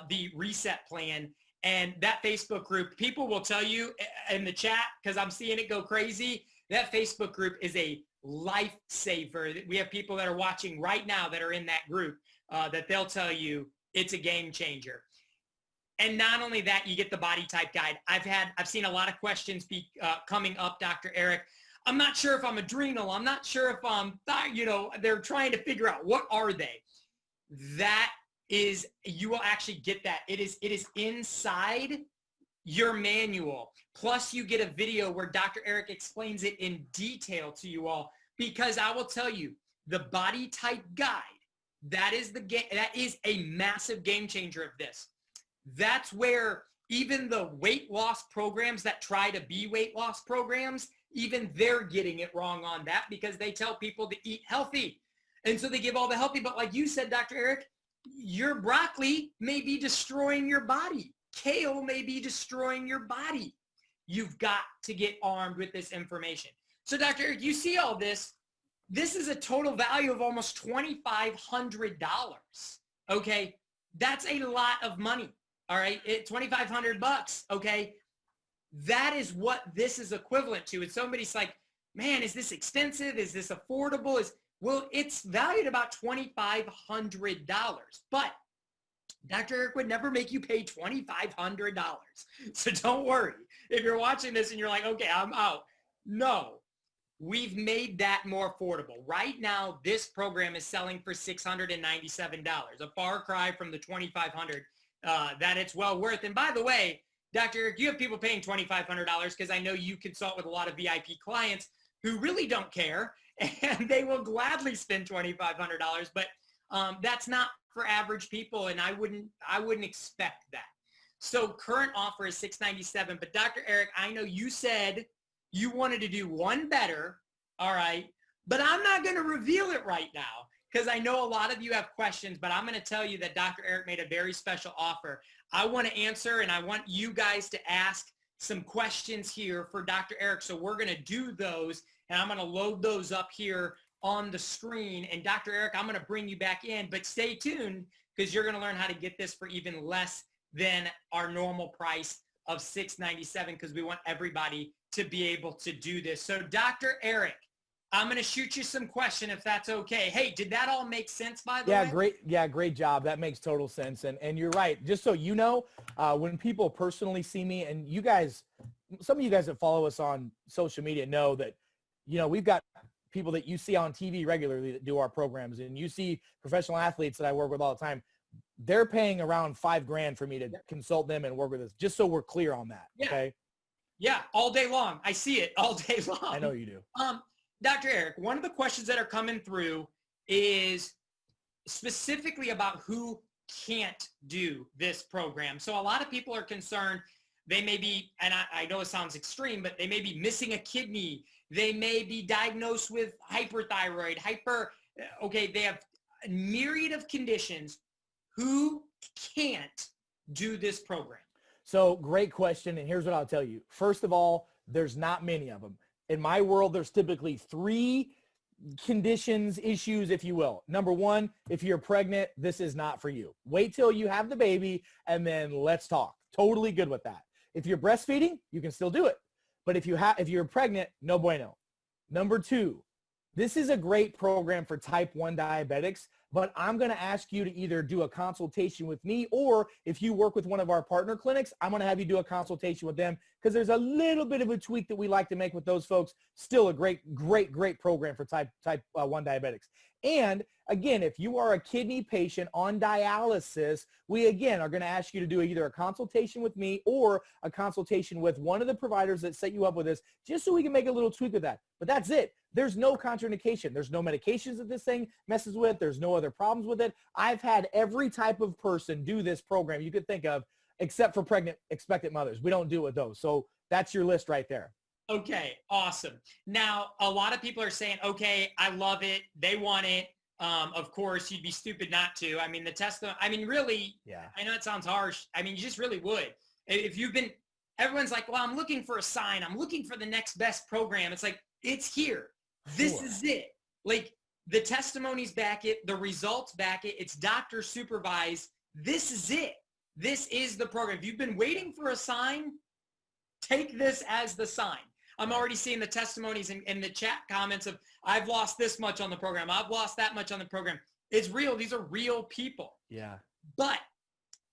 the reset plan. And that Facebook group, people will tell you in the chat, because I'm seeing it go crazy, that Facebook group is a lifesaver. We have people that are watching right now that are in that group that they'll tell you it's a game changer. And not only that, you get the body type guide. I've seen a lot of questions be coming up, Dr. Eric. I'm not sure if I'm adrenal. I'm not sure if I'm, they're trying to figure out what are they. That is, you will actually get that. It is inside your manual. Plus you get a video where Dr. Eric explains it in detail to you all, because I will tell you, the body type guide, that is a massive game changer of this. That's where even the weight loss programs that try to be weight loss programs, even they're getting it wrong on that, because they tell people to eat healthy. And so they give all the healthy, but like you said, Dr. Eric, your broccoli may be destroying your body. Kale may be destroying your body. You've got to get armed with this information. So Dr. Eric, you see all this. This is a total value of almost $2,500. Okay. That's a lot of money. All right. $2,500. Okay. That is what this is equivalent to. And somebody's like, man, is this expensive? Is this affordable? Well, it's valued about $2,500, but Dr. Eric would never make you pay $2,500. So don't worry. If you're watching this and you're like, okay, I'm out. No, we've made that more affordable. Right now, this program is selling for $697, a far cry from the $2,500 that it's well worth. And by the way, Dr. Eric, you have people paying $2,500 because I know you consult with a lot of VIP clients who really don't care, and they will gladly spend $2,500, but that's not for average people, and I wouldn't expect that. So current offer is $697, but Dr. Eric, I know you said you wanted to do one better, all right, but I'm not going to reveal it right now because I know a lot of you have questions, but I'm going to tell you that Dr. Eric made a very special offer. I want to answer, and I want you guys to ask some questions here for Dr. Eric, so we're going to do those, and I'm going to load those up here on the screen. And Dr. Eric, I'm going to bring you back in, but stay tuned because you're going to learn how to get this for even less than our normal price of $697 because we want everybody to be able to do this. So Dr. Eric, I'm going to shoot you some question if that's okay. Hey, did that all make sense, by the way? Great. Yeah, great job. That makes total sense. And you're right. Just so you know, when people personally see me, and you guys, some of you guys that follow us on social media know that, we've got people that you see on TV regularly that do our programs, and you see professional athletes that I work with all the time. They're paying around $5,000 for me to consult them and work with us, just so we're clear on that. Yeah. Okay. Yeah. All day long. I see it all day long. I know you do. Dr. Eric, one of the questions that are coming through is specifically about who can't do this program. So a lot of people are concerned they may be, and I know it sounds extreme, but they may be missing a kidney. They may be diagnosed with hyperthyroid, they have a myriad of conditions. Who can't do this program? So great question. And here's what I'll tell you. First of all, there's not many of them. In my world, there's typically 3 conditions, issues, if you will. Number 1, if you're pregnant, this is not for you. Wait till you have the baby and then let's talk. Totally good with that. If you're breastfeeding, you can still do it. But if you're pregnant, no bueno. Number 2, this is a great program for type 1 diabetics, but I'm going to ask you to either do a consultation with me, or if you work with one of our partner clinics, I'm going to have you do a consultation with them because there's a little bit of a tweak that we like to make with those folks. Still a great program for type 1 diabetics. And again, if you are a kidney patient on dialysis, we again are going to ask you to do either a consultation with me or a consultation with one of the providers that set you up with this, just so we can make a little tweak with that. But that's it. There's no contraindication. There's no medications that this thing messes with. There's no other problems with it. I've had every type of person do this program you could think of, except for pregnant, expectant mothers. We don't do it with those. So that's your list right there. Okay, awesome. Now, a lot of people are saying, okay, I love it. They want it. Of course, you'd be stupid not to. I mean, really, yeah. I know it sounds harsh. I mean, you just really would. If you've been, everyone's like, well, I'm looking for a sign. I'm looking for the next best program. It's like, it's here. This is it. Like, the testimonies back it, the results back it. It's doctor supervised. this is it. This is the program. If you've been waiting for a sign, take this as the sign. I'm already seeing the testimonies in the chat comments of, I've lost this much on the program. I've lost that much on the program. It's real. These are real people. Yeah. But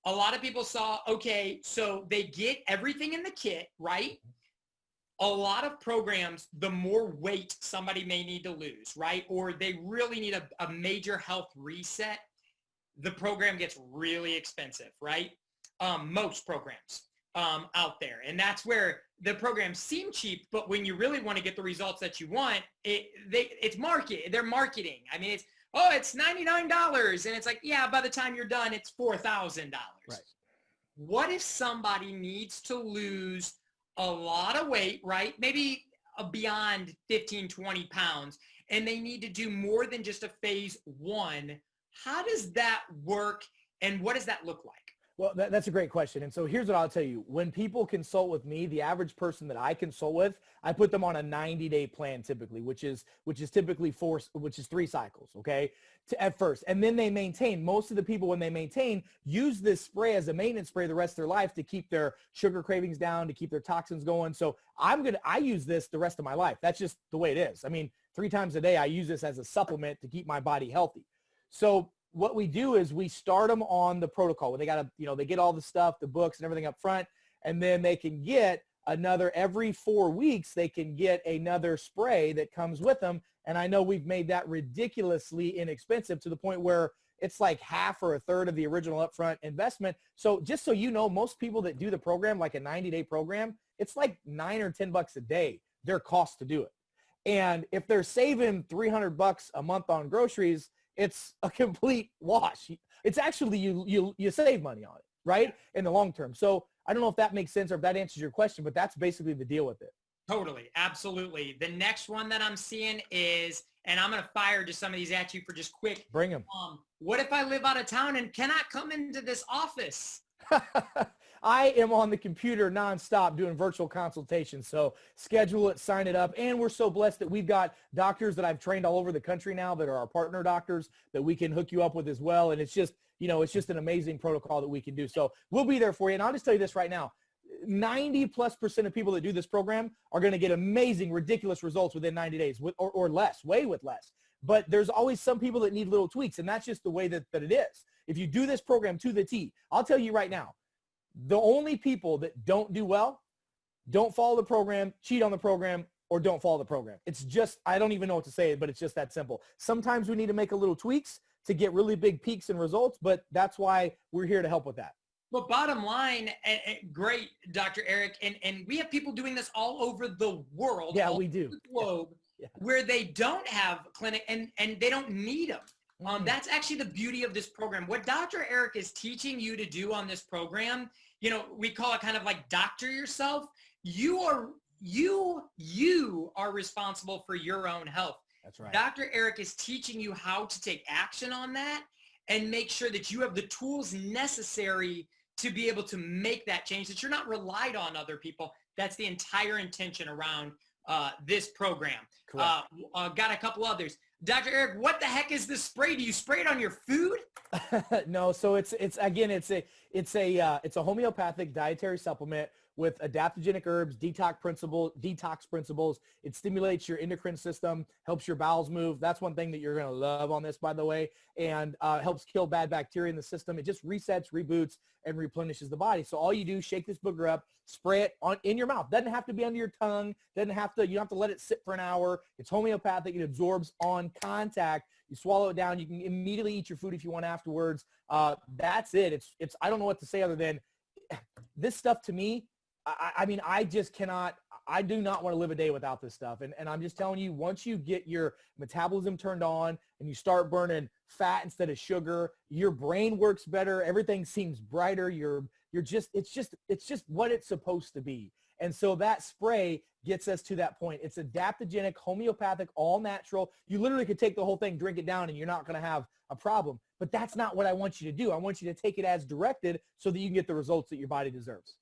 a lot of people saw, okay, so they get everything in the kit, right? A lot of programs, the more weight somebody may need to lose, right? Or they really need a major health reset, the program gets really expensive, right? Most programs out there. And that's where the programs seem cheap, but when you really want to get the results that you want, they're marketing. I mean, it's $99. And it's like, yeah, by the time you're done, it's $4,000. Right. What if somebody needs to lose a lot of weight, right? Maybe beyond 15, 20 pounds, and they need to do more than just a phase 1. How does that work, and what does that look like? Well, that's a great question. And so here's what I'll tell you. When people consult with me, the average person that I consult with, I put them on a 90-day plan typically, which is typically 3 cycles, okay, at first. And then they maintain. Most of the people, when they maintain, use this spray as a maintenance spray the rest of their life to keep their sugar cravings down, to keep their toxins going. So I use this the rest of my life. That's just the way it is. I mean, 3 times a day, I use this as a supplement to keep my body healthy. So what we do is we start them on the protocol where they got to, they get all the stuff, the books and everything up front, and then they can get every 4 weeks, they can get another spray that comes with them. And I know we've made that ridiculously inexpensive to the point where it's like half or a third of the original upfront investment. So just so you know, most people that do the program, like a 90-day program, it's like $9 or $10 a day, their cost to do it. And if they're saving $300 a month on groceries, it's a complete wash. It's actually, you save money on it, right? In the long term. So I don't know if that makes sense or if that answers your question, but that's basically the deal with it. Totally. Absolutely. The next one that I'm seeing is, and I'm going to fire just some of these at you for just quick. Bring them. What if I live out of town and cannot come into this office? I am on the computer nonstop doing virtual consultations. So schedule it, sign it up. And we're so blessed that we've got doctors that I've trained all over the country now that are our partner doctors that we can hook you up with as well. And it's just, it's just an amazing protocol that we can do. So we'll be there for you. And I'll just tell you this right now, 90+% of people that do this program are going to get amazing, ridiculous results within 90 days or less, way with less. But there's always some people that need little tweaks, and that's just the way that it is. If you do this program to the T, I'll tell you right now, the only people that don't do well, don't follow the program, cheat on the program, or don't follow the program. It's just, I don't even know what to say, but it's just that simple. Sometimes we need to make a little tweaks to get really big peaks and results, but that's why we're here to help with that. Well, bottom line, great, Dr. Eric, and we have people doing this all over the world. Yeah, we do. The globe, yeah. Where they don't have clinic and they don't need them. That's actually the beauty of this program. What Dr. Eric is teaching you to do on this program, we call it kind of like doctor yourself. You are responsible for your own health. That's right. Dr. Eric is teaching you how to take action on that and make sure that you have the tools necessary to be able to make that change, that you're not relied on other people. That's the entire intention around this program. Got a couple others. Dr. Eric, what the heck is this spray? Do you spray it on your food? No, so it's a homeopathic dietary supplement with adaptogenic herbs, detox principles. It stimulates your endocrine system, helps your bowels move. That's one thing that you're going to love on this, by the way, and helps kill bad bacteria in the system. It just resets, reboots, and replenishes the body. So all you do, shake this booger up, spray it in your mouth. Doesn't have to be under your tongue. You don't have to let it sit for an hour. It's homeopathic. It absorbs on contact. You swallow it down. You can immediately eat your food if you want afterwards. That's it. It's I don't know what to say other than this stuff to me. I mean, I just cannot, I do not want to live a day without this stuff. And I'm just telling you, once you get your metabolism turned on and you start burning fat instead of sugar, your brain works better. Everything seems brighter. It's just what it's supposed to be. And so that spray gets us to that point. It's adaptogenic, homeopathic, all natural. You literally could take the whole thing, drink it down, and you're not going to have a problem. But that's not what I want you to do. I want you to take it as directed so that you can get the results that your body deserves.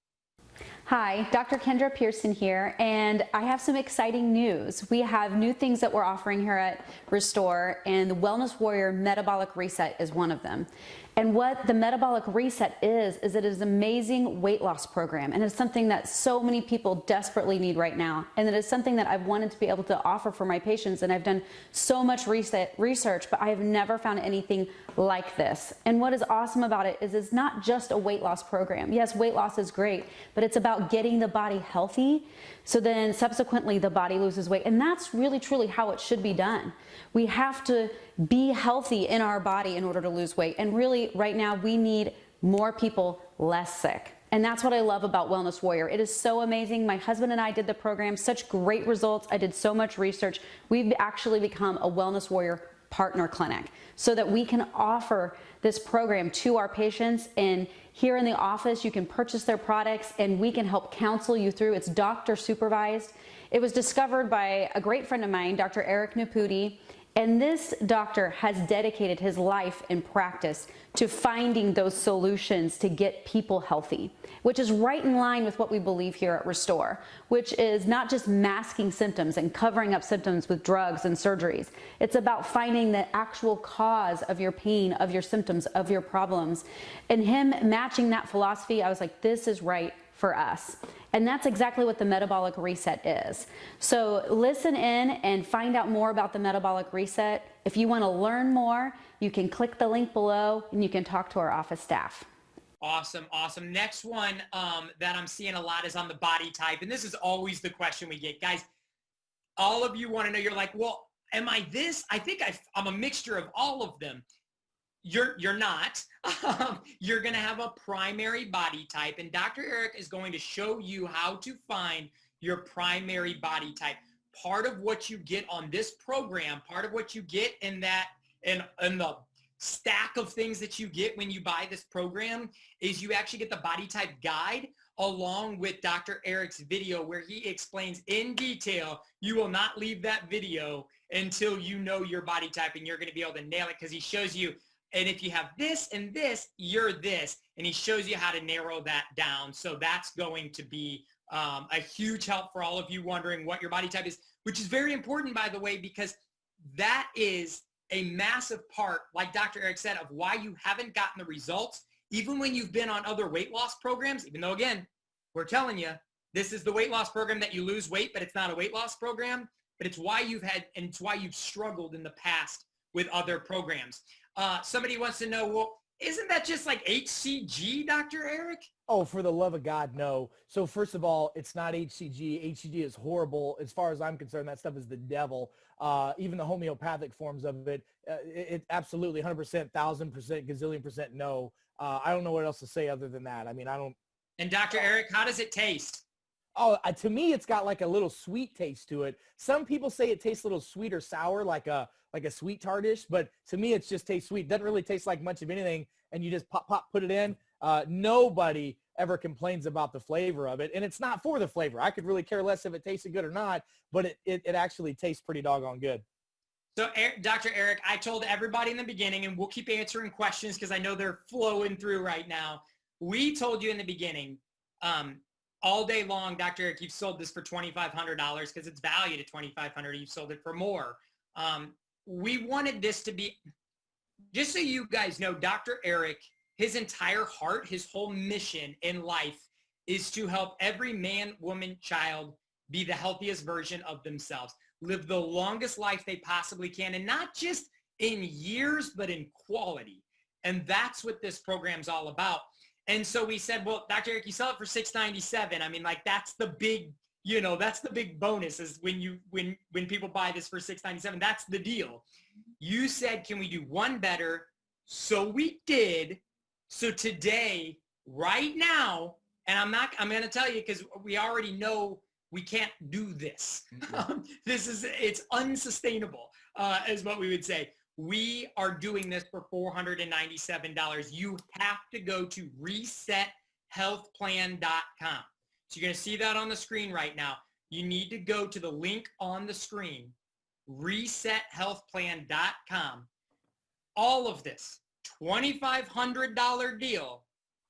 Hi, Dr. Kendra Pearson here, and I have some exciting news. We have new things that we're offering here at Restore, and the Wellness Warrior Metabolic Reset is one of them. And what the metabolic reset is it is an amazing weight loss program. And it's something that so many people desperately need right now. And it is something that I've wanted to be able to offer for my patients. And I've done so much research, but I have never found anything like this. And what is awesome about it is it's not just a weight loss program. Yes, weight loss is great, but it's about getting the body healthy. So then subsequently the body loses weight. And that's really, truly how it should be done. We have to be healthy in our body in order to lose weight. And really, right now, we need more people less sick. And that's what I love about Wellness Warrior. It is so amazing. My husband and I did the program, such great results. I did so much research. We've actually become a Wellness Warrior partner clinic so that we can offer this program to our patients. And here in the office, you can purchase their products and we can help counsel you through. It's doctor supervised. It was discovered by a great friend of mine, Dr. Eric Naputi. And this doctor has dedicated his life and practice to finding those solutions to get people healthy, which is right in line with what we believe here at Restore, which is not just masking symptoms and covering up symptoms with drugs and surgeries. It's about finding the actual cause of your pain, of your symptoms, of your problems. And him matching that philosophy, I was like, this is right for us. And that's exactly what the metabolic reset is. So listen in and find out more about the metabolic reset. If you want to learn more, you can click the link below and you can talk to our office staff. Awesome, awesome. Next one that I'm seeing a lot is on the body type. And this is always the question we get. Guys, all of you want to know, you're like, well, am I this? I think I'm a mixture of all of them. You're not. You're going to have a primary body type, and Dr. Eric is going to show you how to find your primary body type. Part of what you get on this program, part of what you get in that, in the stack of things that you get when you buy this program is you actually get the body type guide along with Dr. Eric's video where he explains in detail. You will not leave that video until you know your body type, and you're going to be able to nail it because he shows you. And if you have this and this, you're this. And he shows you how to narrow that down. So that's going to be a huge help for all of you wondering what your body type is, which is very important, by the way, because that is a massive part, like Dr. Eric said, of why you haven't gotten the results, even when you've been on other weight loss programs, even though, again, we're telling you, this is the weight loss program that you lose weight, but it's not a weight loss program. But it's why you've had, and it's why you've struggled in the past with other programs. Somebody wants to know, well, isn't that just like HCG, Dr. Eric? Oh, for the love of God, no. So first of all, it's not HCG. HCG is horrible. As far as I'm concerned, that stuff is the devil. Even the homeopathic forms of it, it absolutely 100%, 1000%, gazillion% no. I don't know what else to say other than that. I mean, I don't. And Dr. Eric, how does it taste? Oh, to me, it's got like a little sweet taste to it. Some people say it tastes a little sweet or sour, like a sweet tartish, but to me, it just tastes sweet. It doesn't really taste like much of anything, and you just pop, put it in. Nobody ever complains about the flavor of it, and it's not for the flavor. I could really care less if it tasted good or not, but it actually tastes pretty doggone good. So, Dr. Eric, I told everybody in the beginning, and we'll keep answering questions because I know they're flowing through right now. We told you in the beginning, all day long, Dr. Eric, you've sold this for $2,500 because it's valued at $2,500. You've sold it for more. We wanted this to be, just so you guys know, Dr. Eric, his entire heart, his whole mission in life is to help every man, woman, child be the healthiest version of themselves, live the longest life they possibly can, and not just in years, but in quality. And that's what this program's all about. And so we said, well, Dr. Eric, you sell it for $697. I mean, like, that's the big, that's the big bonus is when people buy this for $697, that's the deal. You said, can we do one better? So we did. So today, right now, and I'm going to tell you because we already know we can't do this. It's unsustainable, is what we would say. We are doing this for $497. You have to go to resethealthplan.com. So you're going to see that on the screen right now. You need to go to the link on the screen, resethealthplan.com. All of this, $2,500 deal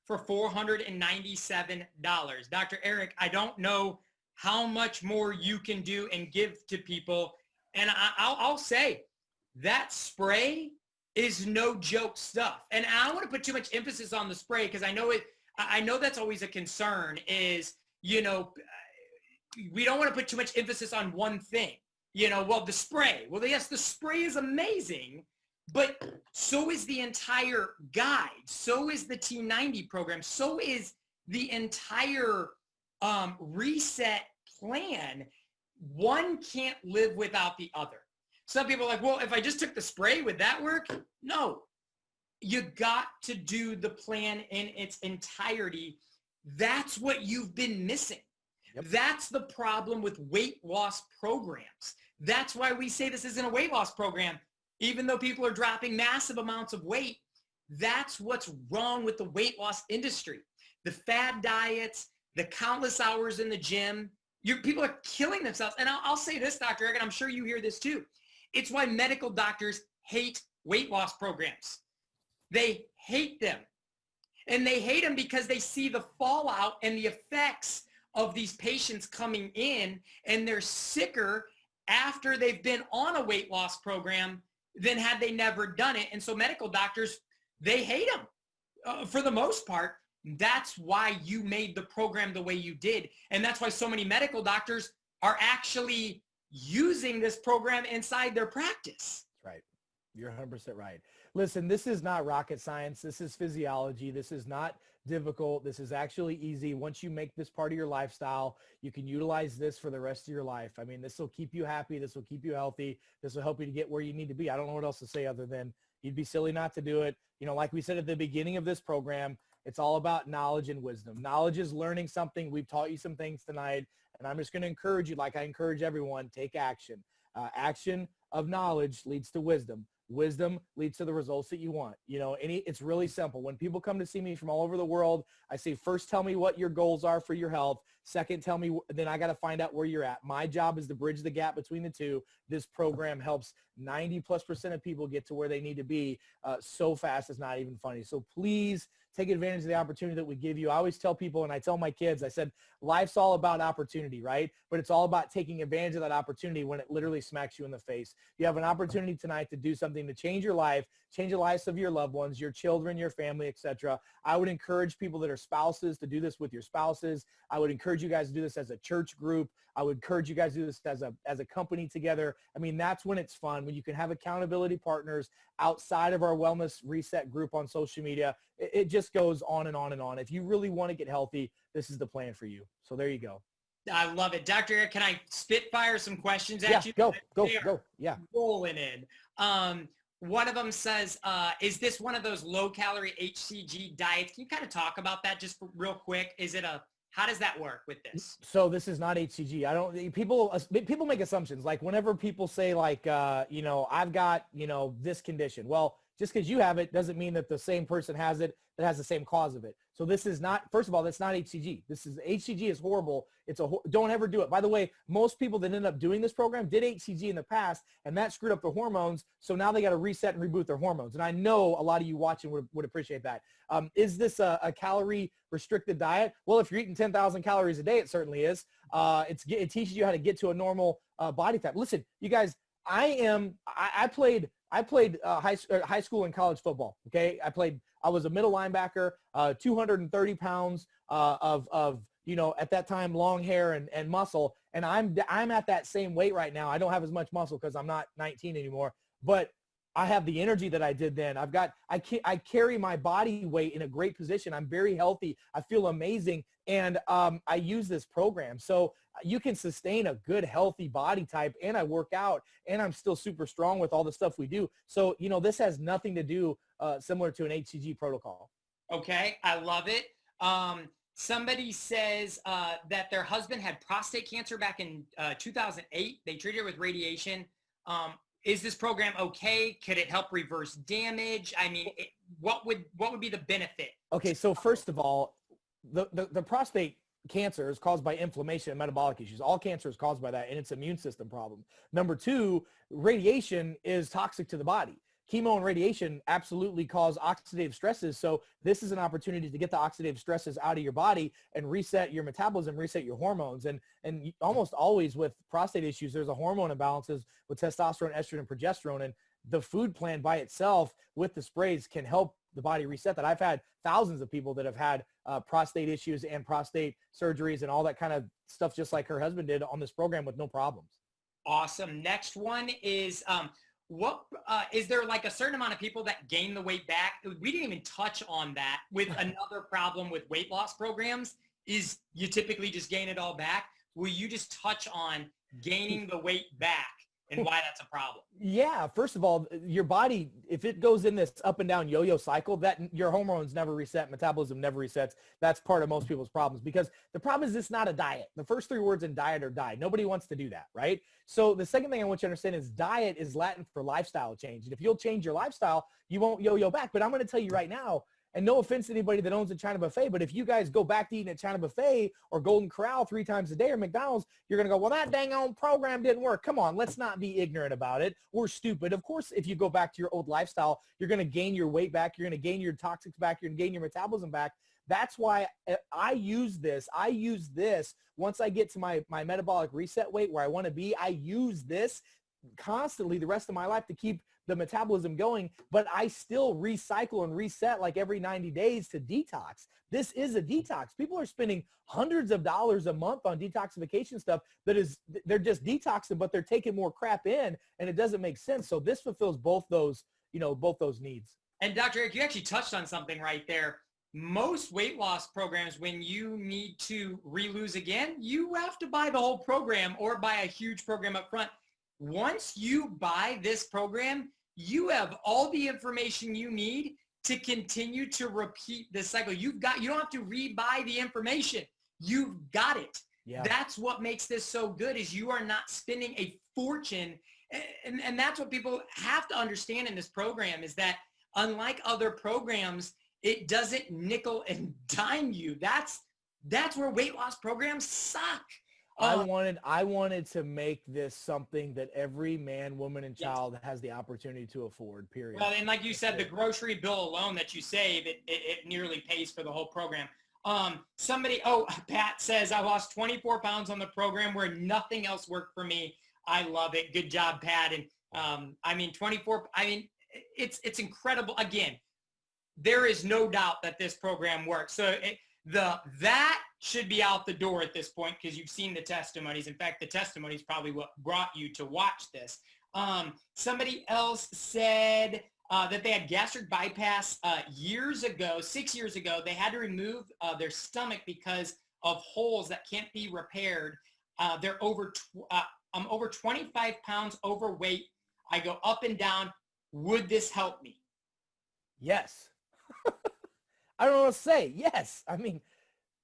for $497. Dr. Eric, I don't know how much more you can do and give to people. And I'll say, that spray is no joke stuff. And I don't want to put too much emphasis on the spray because I know that's always a concern is, you know, we don't want to put too much emphasis on one thing. You know, well, the spray. Well, yes, the spray is amazing, but so is the entire guide. So is the T90 program. So is the entire reset plan. One can't live without the other. Some people are like, well, if I just took the spray, would that work? No. You got to do the plan in its entirety. That's what you've been missing. Yep. That's the problem with weight loss programs. That's why we say this isn't a weight loss program. Even though people are dropping massive amounts of weight, that's what's wrong with the weight loss industry. The fad diets, the countless hours in the gym, people are killing themselves. And I'll say this, Dr. Eric, and I'm sure you hear this too. It's why medical doctors hate weight loss programs. They hate them. And they hate them because they see the fallout and the effects of these patients coming in, and they're sicker after they've been on a weight loss program than had they never done it. And so medical doctors, they hate them for the most part. That's why you made the program the way you did. And that's why so many medical doctors are actually using this program inside their practice. That's right. You're 100% right. Listen, this is not rocket science. This is physiology. This is not difficult. This is actually easy. Once you make this part of your lifestyle, you can utilize this for the rest of your life. I mean, this will keep you happy. This will keep you healthy. This will help you to get where you need to be. I don't know what else to say other than you'd be silly not to do it. You know, like we said at the beginning of this program, it's all about knowledge and wisdom. Knowledge is learning something. We've taught you some things tonight, and I'm just going to encourage you, like I encourage everyone, take action. Action of knowledge leads to wisdom. Wisdom leads to the results that you want. You know, it's really simple. When people come to see me from all over the world, I say, first, tell me what your goals are for your health. Second, tell me, then I got to find out where you're at. My job is to bridge the gap between the two. This program helps 90+% of people get to where they need to be so fast it's not even funny. So please take advantage of the opportunity that we give you. I always tell people, and I tell my kids, I said, life's all about opportunity, right? But it's all about taking advantage of that opportunity when it literally smacks you in the face. You have an opportunity tonight to do something to change your life, change the lives of your loved ones, your children, your family, etc. I would encourage people that are spouses to do this with your spouses. I would encourage you guys to do this as a church group. I would encourage you guys to do this as a company together. I mean, that's when it's fun, when you can have accountability partners outside of our Wellness Reset group on social media. It just goes on and on and on. If you really want to get healthy, this is the plan for you. So there you go. I love it. Dr. Eric, can I spitfire some questions at you? Go. Yeah. Rolling in. One of them says, is this one of those low-calorie HCG diets? Can you kind of talk about that just real quick? How does that work with this? So this is not HCG. People make assumptions. Like whenever people say like, I've got, this condition. Well, just because you have it doesn't mean that the same person has it that has the same cause of it. So this is not, first of all, that's not HCG. HCG is horrible. Don't ever do it. By the way, most people that end up doing this program did HCG in the past, and that screwed up their hormones. So now they got to reset and reboot their hormones. And I know a lot of you watching would appreciate that. Is this a calorie restricted diet? Well, if you're eating 10,000 calories a day, it certainly is. It teaches you how to get to a normal body type. Listen, you guys, I played high school and college football. Okay. I was a middle linebacker, 230 pounds of at that time, long hair and muscle. And I'm at that same weight right now. I don't have as much muscle because I'm not 19 anymore, but I have the energy that I did then. I carry my body weight in a great position. I'm very healthy. I feel amazing. And I use this program. So you can sustain a good, healthy body type, and I work out, and I'm still super strong with all the stuff we do. So, this has nothing to do similar to an HCG protocol. Okay. I love it. Somebody says that their husband had prostate cancer back in 2008. They treated it with radiation. Is this program okay? Could it help reverse damage? I mean, what would be the benefit? Okay. So first of all, the prostate cancer is caused by inflammation and metabolic issues. All cancer is caused by that, and it's an immune system problem. Number two, radiation is toxic to the body. chemo and radiation absolutely cause oxidative stresses. So this is an opportunity to get the oxidative stresses out of your body and reset your metabolism, reset your hormones. And almost always with prostate issues, there's a hormone imbalances with testosterone, estrogen, and progesterone. And the food plan by itself with the sprays can help the body reset that. I've had thousands of people that have had prostate issues and prostate surgeries and all that kind of stuff, just like her husband did on this program with no problems. Awesome. Next one is, what is there like a certain amount of people that gain the weight back? We didn't even touch on that. With another problem with weight loss programs is you typically just gain it all back. Will you just touch on gaining the weight back and why that's a problem? Yeah. First of all, your body, if it goes in this up and down yo-yo cycle, that your hormones never reset, metabolism never resets. That's part of most people's problems, because the problem is it's not a diet. The first three words in diet are die. Nobody wants to do that, right? So the second thing I want you to understand is diet is Latin for lifestyle change. And if you'll change your lifestyle, you won't yo-yo back. But I'm going to tell you right now, and no offense to anybody that owns a China buffet, but if you guys go back to eating at China buffet or Golden Corral 3 times a day or McDonald's, you're going to go, well, that dang on program didn't work. Come on, let's not be ignorant about it or stupid. Of course, if you go back to your old lifestyle, you're going to gain your weight back. You're going to gain your toxics back. You're going to gain your metabolism back. That's why I use this. I use this once I get to my metabolic reset weight where I want to be. I use this constantly the rest of my life to keep the metabolism going, but I still recycle and reset like every 90 days to detox. This is a detox. People are spending hundreds of dollars a month on detoxification stuff they're just detoxing, but they're taking more crap in, and it doesn't make sense. So this fulfills both those needs. And Dr. Eric, you actually touched on something right there. Most weight loss programs, when you need to re-lose again, you have to buy the whole program or buy a huge program up front. Once you buy this program, you have all the information you need to continue to repeat this cycle. You don't have to re-buy the information. You've got it. Yeah. That's what makes this so good, is you are not spending a fortune. And that's what people have to understand in this program, is that unlike other programs, it doesn't nickel and dime you. That's where weight loss programs suck. I wanted to make this something that every man, woman, and child has the opportunity to afford, period. Well, and like you said, the grocery bill alone that you save, it nearly pays for the whole program. Pat says, I lost 24 pounds on the program where nothing else worked for me. I love it. Good job, Pat. And 24, it's incredible. Again, there is no doubt that this program works. So that should be out the door at this point, because you've seen the testimonies. In fact, the testimonies probably what brought you to watch this. Somebody else said that they had gastric bypass 6 years ago. They had to remove their stomach because of holes that can't be repaired. I'm over 25 pounds overweight. I go up and down. Would this help me? Yes. I don't know what to say. Yes. I mean,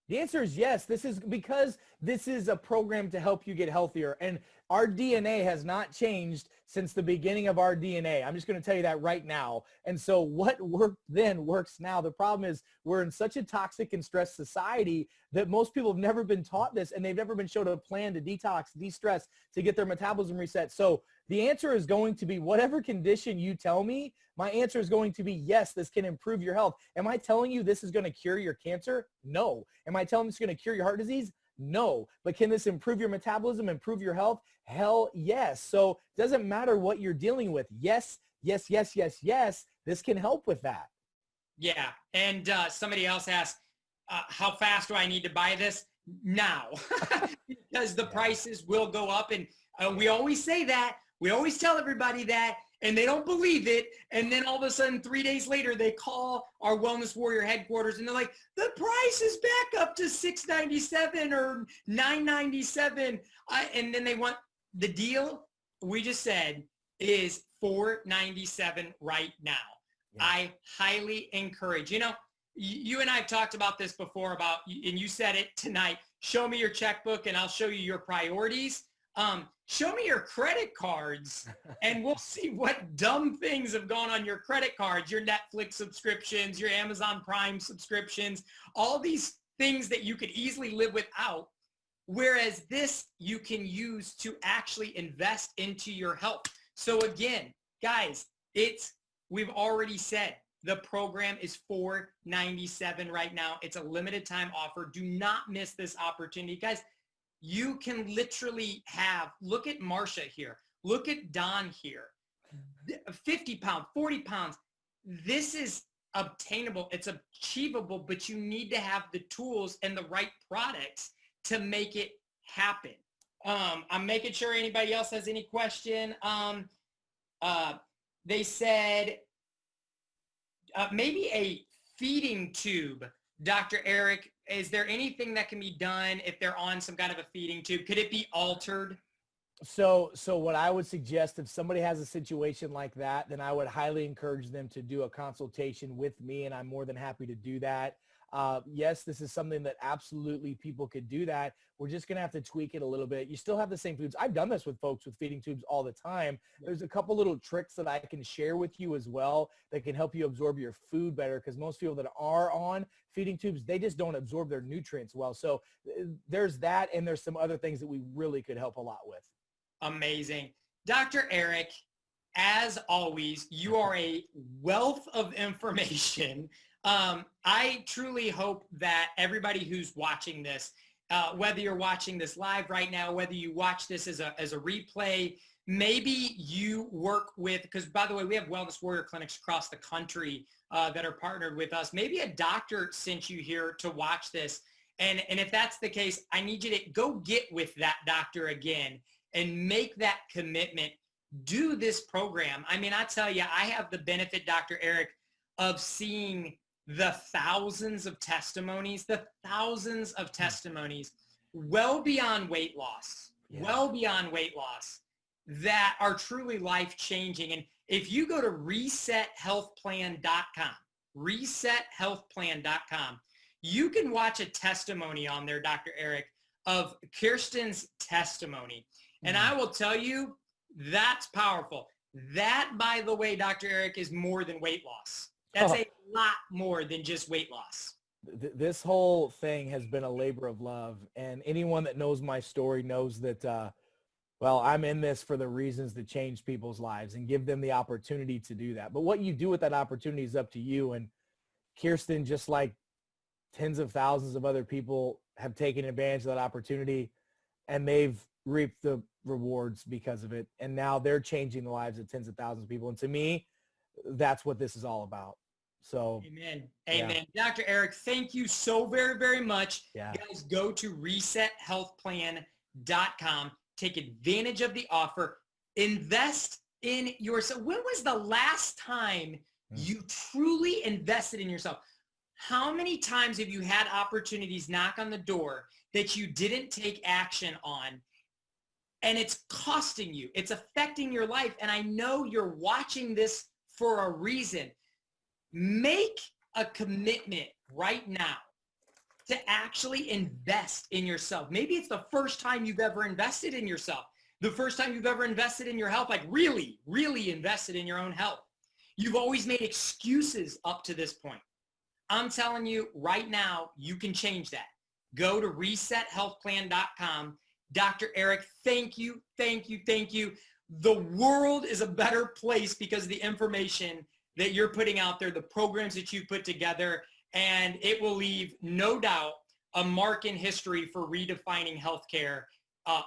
the answer is yes. This is because this is a program to help you get healthier. And our DNA has not changed since the beginning of our DNA. I'm just going to tell you that right now. And so what worked then works now. The problem is we're in such a toxic and stressed society that most people have never been taught this, and they've never been shown a plan to detox, de-stress, to get their metabolism reset. So the answer is going to be whatever condition you tell me. My answer is going to be yes, this can improve your health. Am I telling you this is going to cure your cancer? No. Am I telling you it's going to cure your heart disease? No. But can this improve your metabolism, improve your health? Hell yes. So it doesn't matter what you're dealing with. Yes, yes, yes, yes, yes. This can help with that. Yeah. And somebody else asked, how fast do I need to buy this? Now. Because the prices will go up. And we always say that. We always tell everybody that, and they don't believe it. And then all of a sudden, 3 days later, they call our Wellness Warrior headquarters, and they're like, the price is back up to $697 or $997. And then they want the deal we just said is $497 right now. Yeah. I highly encourage, you and I have talked about this before and you said it tonight, show me your checkbook and I'll show you your priorities. Show me your credit cards and we'll see what dumb things have gone on your credit cards, your Netflix subscriptions, your Amazon Prime subscriptions, all these things that you could easily live without. Whereas this you can use to actually invest into your health. So again, guys, it's we've already said the program is $497 right now. It's a limited time offer. Do not miss this opportunity. Guys, you can literally have, look at Marsha here. Look at Don here. 50 pounds, 40 pounds. This is obtainable. It's achievable, but you need to have the tools and the right products to make it happen. I'm making sure anybody else has any question. They said maybe a feeding tube. Dr. Eric, is there anything that can be done if they're on some kind of a feeding tube? Could it be altered? So what I would suggest, if somebody has a situation like that, then I would highly encourage them to do a consultation with me, and I'm more than happy to do that. Yes, this is something that absolutely people could do that. We're just going to have to tweak it a little bit. You still have the same foods. I've done this with folks with feeding tubes all the time. There's a couple little tricks that I can share with you as well that can help you absorb your food better, because most people that are on feeding tubes, they just don't absorb their nutrients well. So there's that, and there's some other things that we really could help a lot with. Amazing. Dr. Eric, as always, you are a wealth of information. I truly hope that everybody who's watching this, whether you're watching this live right now, whether you watch this as a replay, maybe you work with, because by the way, we have Wellness Warrior clinics across the country that are partnered with us. Maybe a doctor sent you here to watch this. And if that's the case, I need you to go get with that doctor again and make that commitment. Do this program. I mean, I tell you, I have the benefit, Dr. Eric, of seeing the thousands of testimonies, well beyond weight loss, that are truly life-changing. And if you go to resethealthplan.com, you can watch a testimony on there, Dr. Eric, of Kirsten's testimony. And I will tell you, that's powerful. That, by the way, Dr. Eric, is more than weight loss. That's a lot more than just weight loss. This whole thing has been a labor of love. And anyone that knows my story knows that, well, I'm in this for the reasons to change people's lives and give them the opportunity to do that. But what you do with that opportunity is up to you. And Kirsten, just like tens of thousands of other people, have taken advantage of that opportunity, and they've reaped the rewards because of it. And now they're changing the lives of tens of thousands of people. And to me, that's what this is all about. So amen. Dr. Eric, thank you so very, very much. Yeah. Guys, go to resethealthplan.com. Take advantage of the offer. Invest in yourself. When was the last time you truly invested in yourself? How many times have you had opportunities knock on the door that you didn't take action on? And it's costing you. It's affecting your life. And I know you're watching this for a reason. Make a commitment right now to actually invest in yourself. Maybe it's the first time you've ever invested in yourself. The first time you've ever invested in your health, like really, really invested in your own health. You've always made excuses up to this point. I'm telling you right now, you can change that. Go to resethealthplan.com. Dr. Eric, thank you, thank you, thank you. The world is a better place because of the information that you're putting out there, the programs that you put together, and it will leave, no doubt, a mark in history for redefining healthcare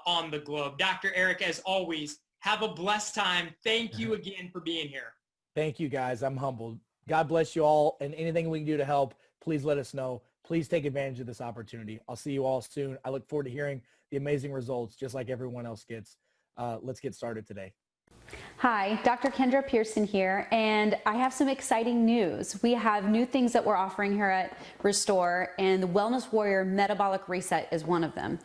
on the globe. Dr. Eric, as always, have a blessed time. Thank you again for being here. Thank you, guys. I'm humbled. God bless you all, and anything we can do to help, please let us know. Please take advantage of this opportunity. I'll see you all soon. I look forward to hearing the amazing results just like everyone else gets. Let's get started today. Hi, Dr. Kendra Pearson here, and I have some exciting news. We have new things that we're offering here at Restore, and the Wellness Warrior Metabolic Reset is one of them.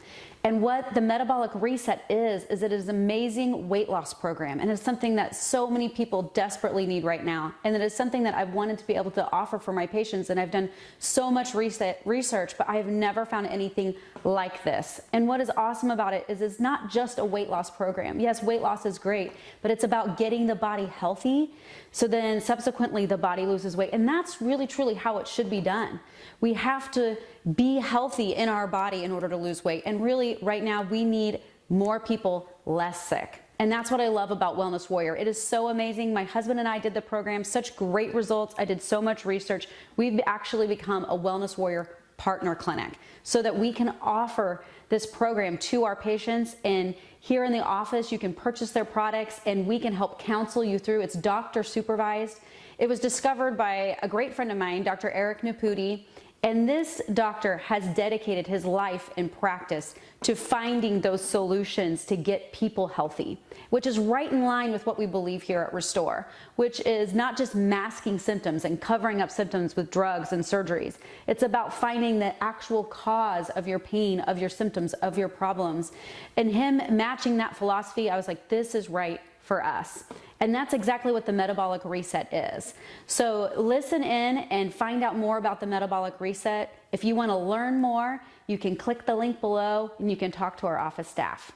And what the Metabolic Reset is it is an amazing weight loss program, and it's something that so many people desperately need right now. And it is something that I've wanted to be able to offer for my patients, and I've done so much research, but I have never found anything like this. And what is awesome about it is it's not just a weight loss program. Yes, weight loss is great, but it's about getting the body healthy, so then subsequently the body loses weight. And that's really truly how it should be done. We have to be healthy in our body in order to lose weight. And really right now we need more people less sick. And that's what I love about Wellness Warrior. It is so amazing. My husband and I did the program, such great results. I did so much research. We've actually become a Wellness Warrior partner clinic so that we can offer this program to our patients. And here in the office, you can purchase their products and we can help counsel you through. It's doctor supervised. It was discovered by a great friend of mine, Dr. Eric Naputi. And this doctor has dedicated his life and practice to finding those solutions to get people healthy, which is right in line with what we believe here at Restore, which is not just masking symptoms and covering up symptoms with drugs and surgeries. It's about finding the actual cause of your pain, of your symptoms, of your problems. And him matching that philosophy, I was like, this is right for us. And that's exactly what the metabolic reset is. So listen in and find out more about the metabolic reset. If you want to learn more, you can click the link below and you can talk to our office staff.